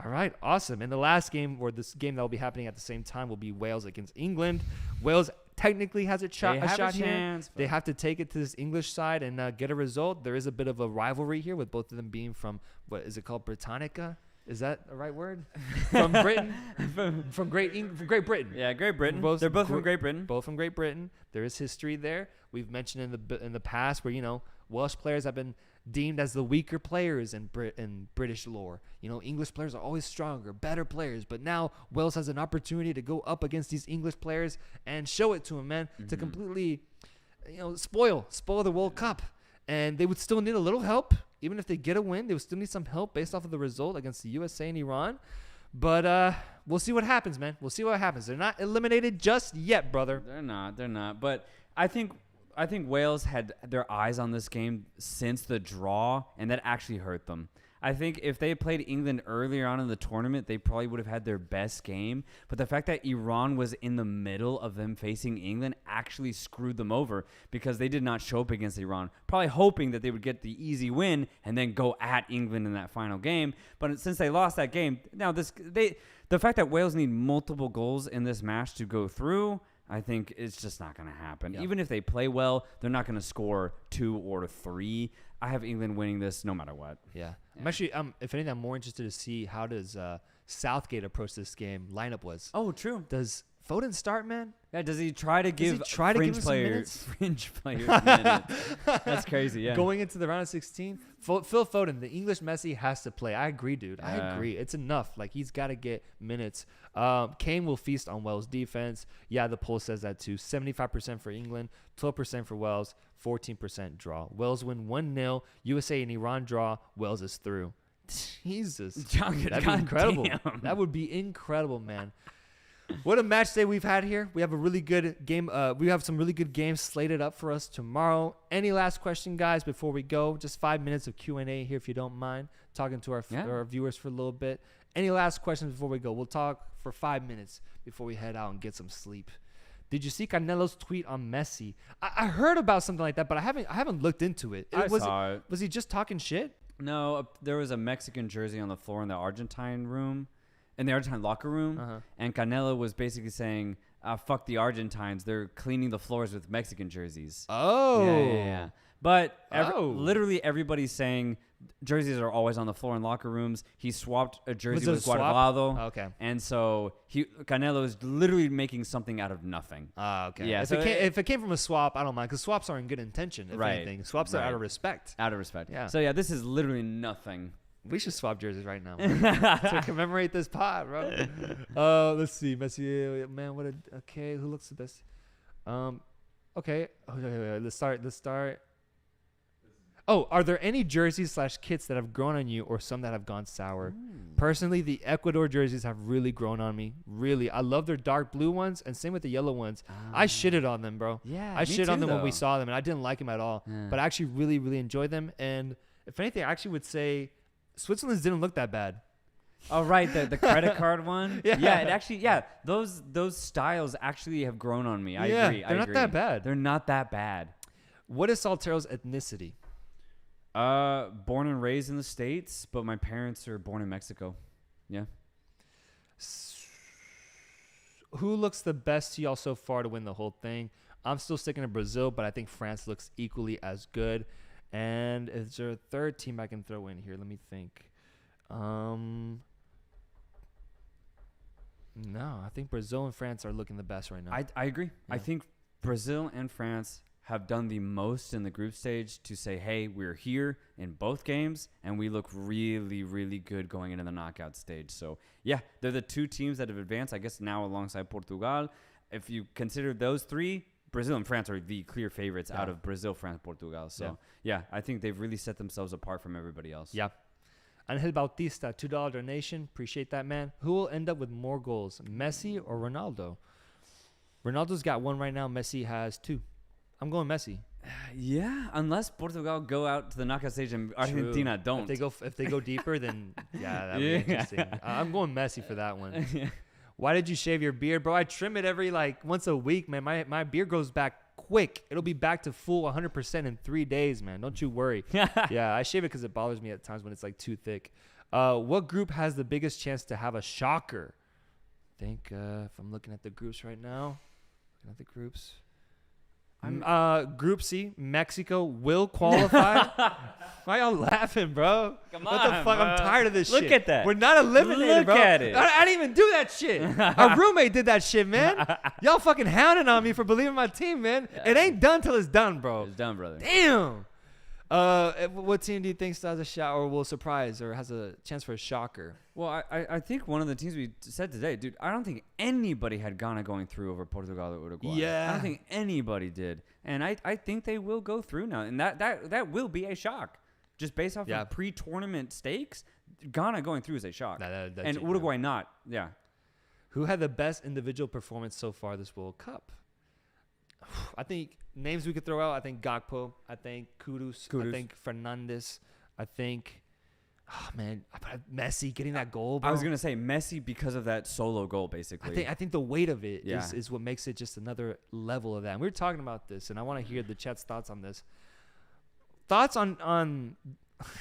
All right, awesome. And the last game, or this game that will be happening at the same time, will be Wales against England. Wales technically has a shot here. Chance, They have to take it to this English side and get a result. There is a bit of a rivalry here with both of them being from, what is it called, Britannica? Is that the right word? From Britain? from Great Britain. Yeah, Great Britain. Both They're both from Great Britain. Both from Great Britain. There is history there. We've mentioned in the past where, Welsh players have been deemed as the weaker players in British lore. English players are always stronger, better players. But now Wales has an opportunity to go up against these English players and show it to them, man, to completely, spoil the World Cup. And they would still need a little help. Even if they get a win, they would still need some help based off of the result against the USA and Iran. But we'll see what happens, man. We'll see what happens. They're not eliminated just yet, brother. They're not. But I think Wales had their eyes on this game since the draw, and that actually hurt them. I think if they played England earlier on in the tournament, they probably would have had their best game. But the fact that Iran was in the middle of them facing England actually screwed them over because they did not show up against Iran, probably hoping that they would get the easy win and then go at England in that final game. But since they lost that game, now the fact that Wales need multiple goals in this match to go through, I think it's just not going to happen. Yeah. Even if they play well, they're not going to score 2 or 3. I have England winning this no matter what. Yeah. I'm actually, if anything, I'm more interested to see how does Southgate approach this game. Lineup was. Oh, true. Does Foden start, man? Yeah, does he try to give fringe players minutes? That's crazy, yeah. Going into the round of 16, Phil Foden, the English Messi, has to play. I agree, dude. I agree. It's enough. Like, he's got to get minutes. Kane will feast on Wales' defense. Yeah, the poll says that too. 75% for England, 12% for Wales, 14% draw. Wales win 1-0. USA and Iran draw. Wales is through. Jesus. That'd be incredible. Damn. That would be incredible, man. What a match day we've had here. We have a really good game. We have some really good games slated up for us tomorrow. Any last question, guys, before we go? Just 5 minutes of Q&A here, if you don't mind, talking to our viewers for a little bit. Any last questions before we go? We'll talk for 5 minutes before we head out and get some sleep. Did you see Canelo's tweet on Messi? I heard about something like that, but I haven't looked into it. I saw it. Was he just talking shit? No, there was a Mexican jersey on the floor in the Argentine room. In the Argentine locker room, and Canelo was basically saying, fuck the Argentines. They're cleaning the floors with Mexican jerseys. Oh. Yeah. But literally everybody's saying jerseys are always on the floor in locker rooms. He swapped a jersey with Guardado. Okay. And so Canelo is literally making something out of nothing. Okay. Yeah. If it came from a swap, I don't mind, because swaps are in good intention, if Right. anything. Swaps are out of respect. Out of respect. Yeah. So, yeah, this is literally nothing. We should swap jerseys right now to commemorate this pod, bro. Let's see, Messi, man. Okay. Who looks the best? Okay. Let's start. Oh, are there any jerseys / kits that have grown on you, or some that have gone sour? Personally, the Ecuador jerseys have really grown on me. Really, I love their dark blue ones, and same with the yellow ones. I shitted on them, bro. Yeah, I shit on them when we though. saw them, and I didn't like them at all. Yeah. But I actually really, really enjoyed them. And if anything, I actually would say Switzerland's didn't look that bad. Oh, right, the credit card one. Yeah. It actually, those styles actually have grown on me. I agree. They're not that bad. They're not that bad. What is Soltero's ethnicity? Born and raised in the States, but my parents are born in Mexico. Yeah. Who looks the best to y'all so far to win the whole thing? I'm still sticking to Brazil, but I think France looks equally as good. And is there a third team I can throw in here? Let me think. No, I think Brazil and France are looking the best right now. I agree. Yeah. I think Brazil and France have done the most in the group stage to say, hey, we're here in both games, and we look really, really good going into the knockout stage. So, yeah, they're the 2 teams that have advanced, I guess, now alongside Portugal. If you consider those 3, Brazil and France are the clear favorites out of Brazil, France, Portugal. So, yeah, I think they've really set themselves apart from everybody else. Yeah. Angel Bautista, $2 donation. Appreciate that, man. Who will end up with more goals, Messi or Ronaldo? Ronaldo's got 1 right now. Messi has 2. I'm going Messi. Yeah, unless Portugal go out to the knockout stage and Argentina don't. If they go deeper, then that'd be interesting. I'm going Messi for that one. Yeah. Why did you shave your beard, bro? I trim it every once a week, man. My beard grows back quick. It'll be back to full 100% in 3 days, man. Don't you worry. Yeah, I shave it because it bothers me at times when it's like too thick. What group has the biggest chance to have a shocker? I think if I'm looking at the groups right now, Group C, Mexico will qualify. Why y'all laughing, bro? Come What the on, fuck? bro. I'm tired of this shit. Look at that. We're not eliminated, Look bro. at it. I didn't even do that shit. Our roommate did that shit, man. Y'all fucking hounding on me for believing my team, man. It ain't done till it's done, bro. It's done, brother. Damn. What team do you think still has a shot or will surprise or has a chance for a shocker? Well, I think one of the teams we said today, dude, I don't think anybody had Ghana going through over Portugal or Uruguay. Yeah. I don't think anybody did. And I think they will go through now. And that will be a shock. Just based off of pre-tournament stakes, Ghana going through is a shock. And Uruguay not. Yeah. Who had the best individual performance so far this World Cup? I think names we could throw out. I think Gakpo. I think Kudus. I think Fernandes. I think, Messi getting that goal, bro. I was going to say Messi because of that solo goal, basically. I think the weight of it is what makes it just another level of that. And we were talking about this, and I want to hear the chat's thoughts on this. Thoughts on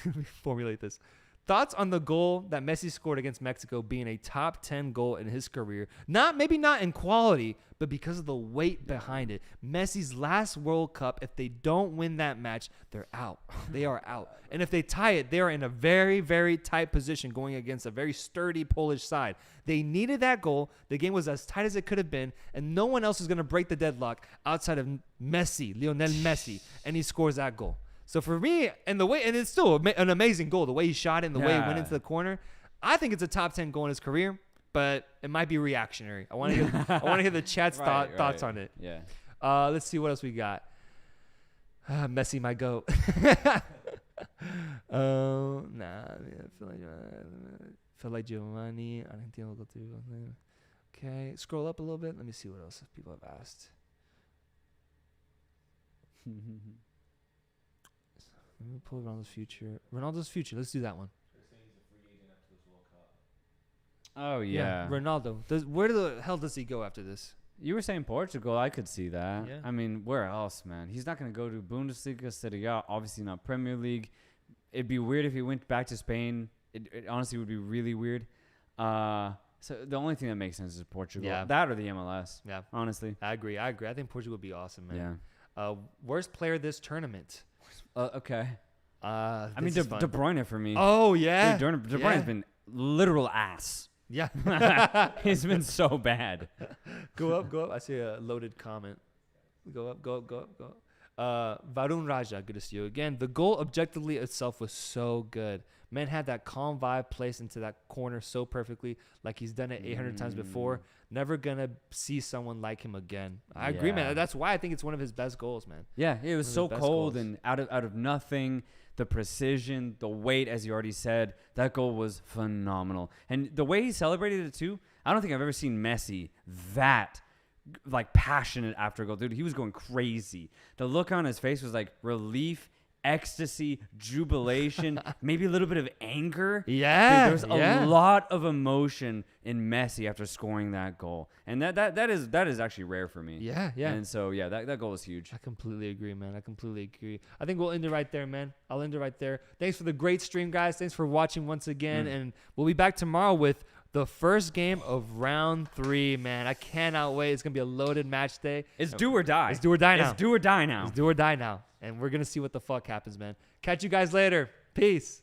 let me formulate this. Thoughts on the goal that Messi scored against Mexico being a top 10 goal in his career. Maybe not in quality, but because of the weight behind it. Messi's last World Cup, if they don't win that match, they're out. They are out. And if they tie it, they are in a very, very tight position going against a very sturdy Polish side. They needed that goal. The game was as tight as it could have been, and no one else is going to break the deadlock outside of Messi, Lionel Messi, and he scores that goal. So for me, and it's still an amazing goal, the way he shot it and the way it went into the corner, I think it's a top 10 goal in his career, but it might be reactionary. I want to hear the chat's thoughts on it. Yeah. Let's see what else we got. Messi, my goat. I feel like Giovanni. I think he'll go through. Okay, scroll up a little bit. Let me see what else people have asked. Let me pull Ronaldo's future. Let's do that one. Oh, yeah. Ronaldo. Where the hell does he go after this? You were saying Portugal. I could see that. Yeah. I mean, where else, man? He's not going to go to Bundesliga, Serie A, obviously not Premier League. It'd be weird if he went back to Spain. It honestly would be really weird. So the only thing that makes sense is Portugal. Yeah. That or the MLS. Yeah. Honestly. I agree. I think Portugal would be awesome, man. Yeah. Worst player this tournament? Okay. I mean, De Bruyne for me. Oh, yeah. Dude, De Bruyne's been literal ass. Yeah. He's been so bad. Go up. I see a loaded comment. Go up. Varun Raja, good to see you again. The goal objectively itself was so good. Man had that calm vibe placed into that corner so perfectly, like he's done it 800 times before. Never gonna see someone like him again. I agree, man. That's why I think it's one of his best goals, man. Yeah, it was so cold and out of nothing. The precision, the weight, as you already said, that goal was phenomenal. And the way he celebrated it too, I don't think I've ever seen Messi that passionate after a goal. Dude, he was going crazy. The look on his face was like relief, ecstasy, jubilation, maybe a little bit of anger. Yeah. Dude, there's a lot of emotion in Messi after scoring that goal. And that is actually rare for me. Yeah. And so, that goal was huge. I completely agree, man. I think we'll end it right there, man. I'll end it right there. Thanks for the great stream, guys. Thanks for watching once again. And we'll be back tomorrow with the first game of round 3, man. I cannot wait. It's going to be a loaded match day. It's do or die. It's do or die now. It's do or die now. It's do or die now. And we're going to see what the fuck happens, man. Catch you guys later. Peace.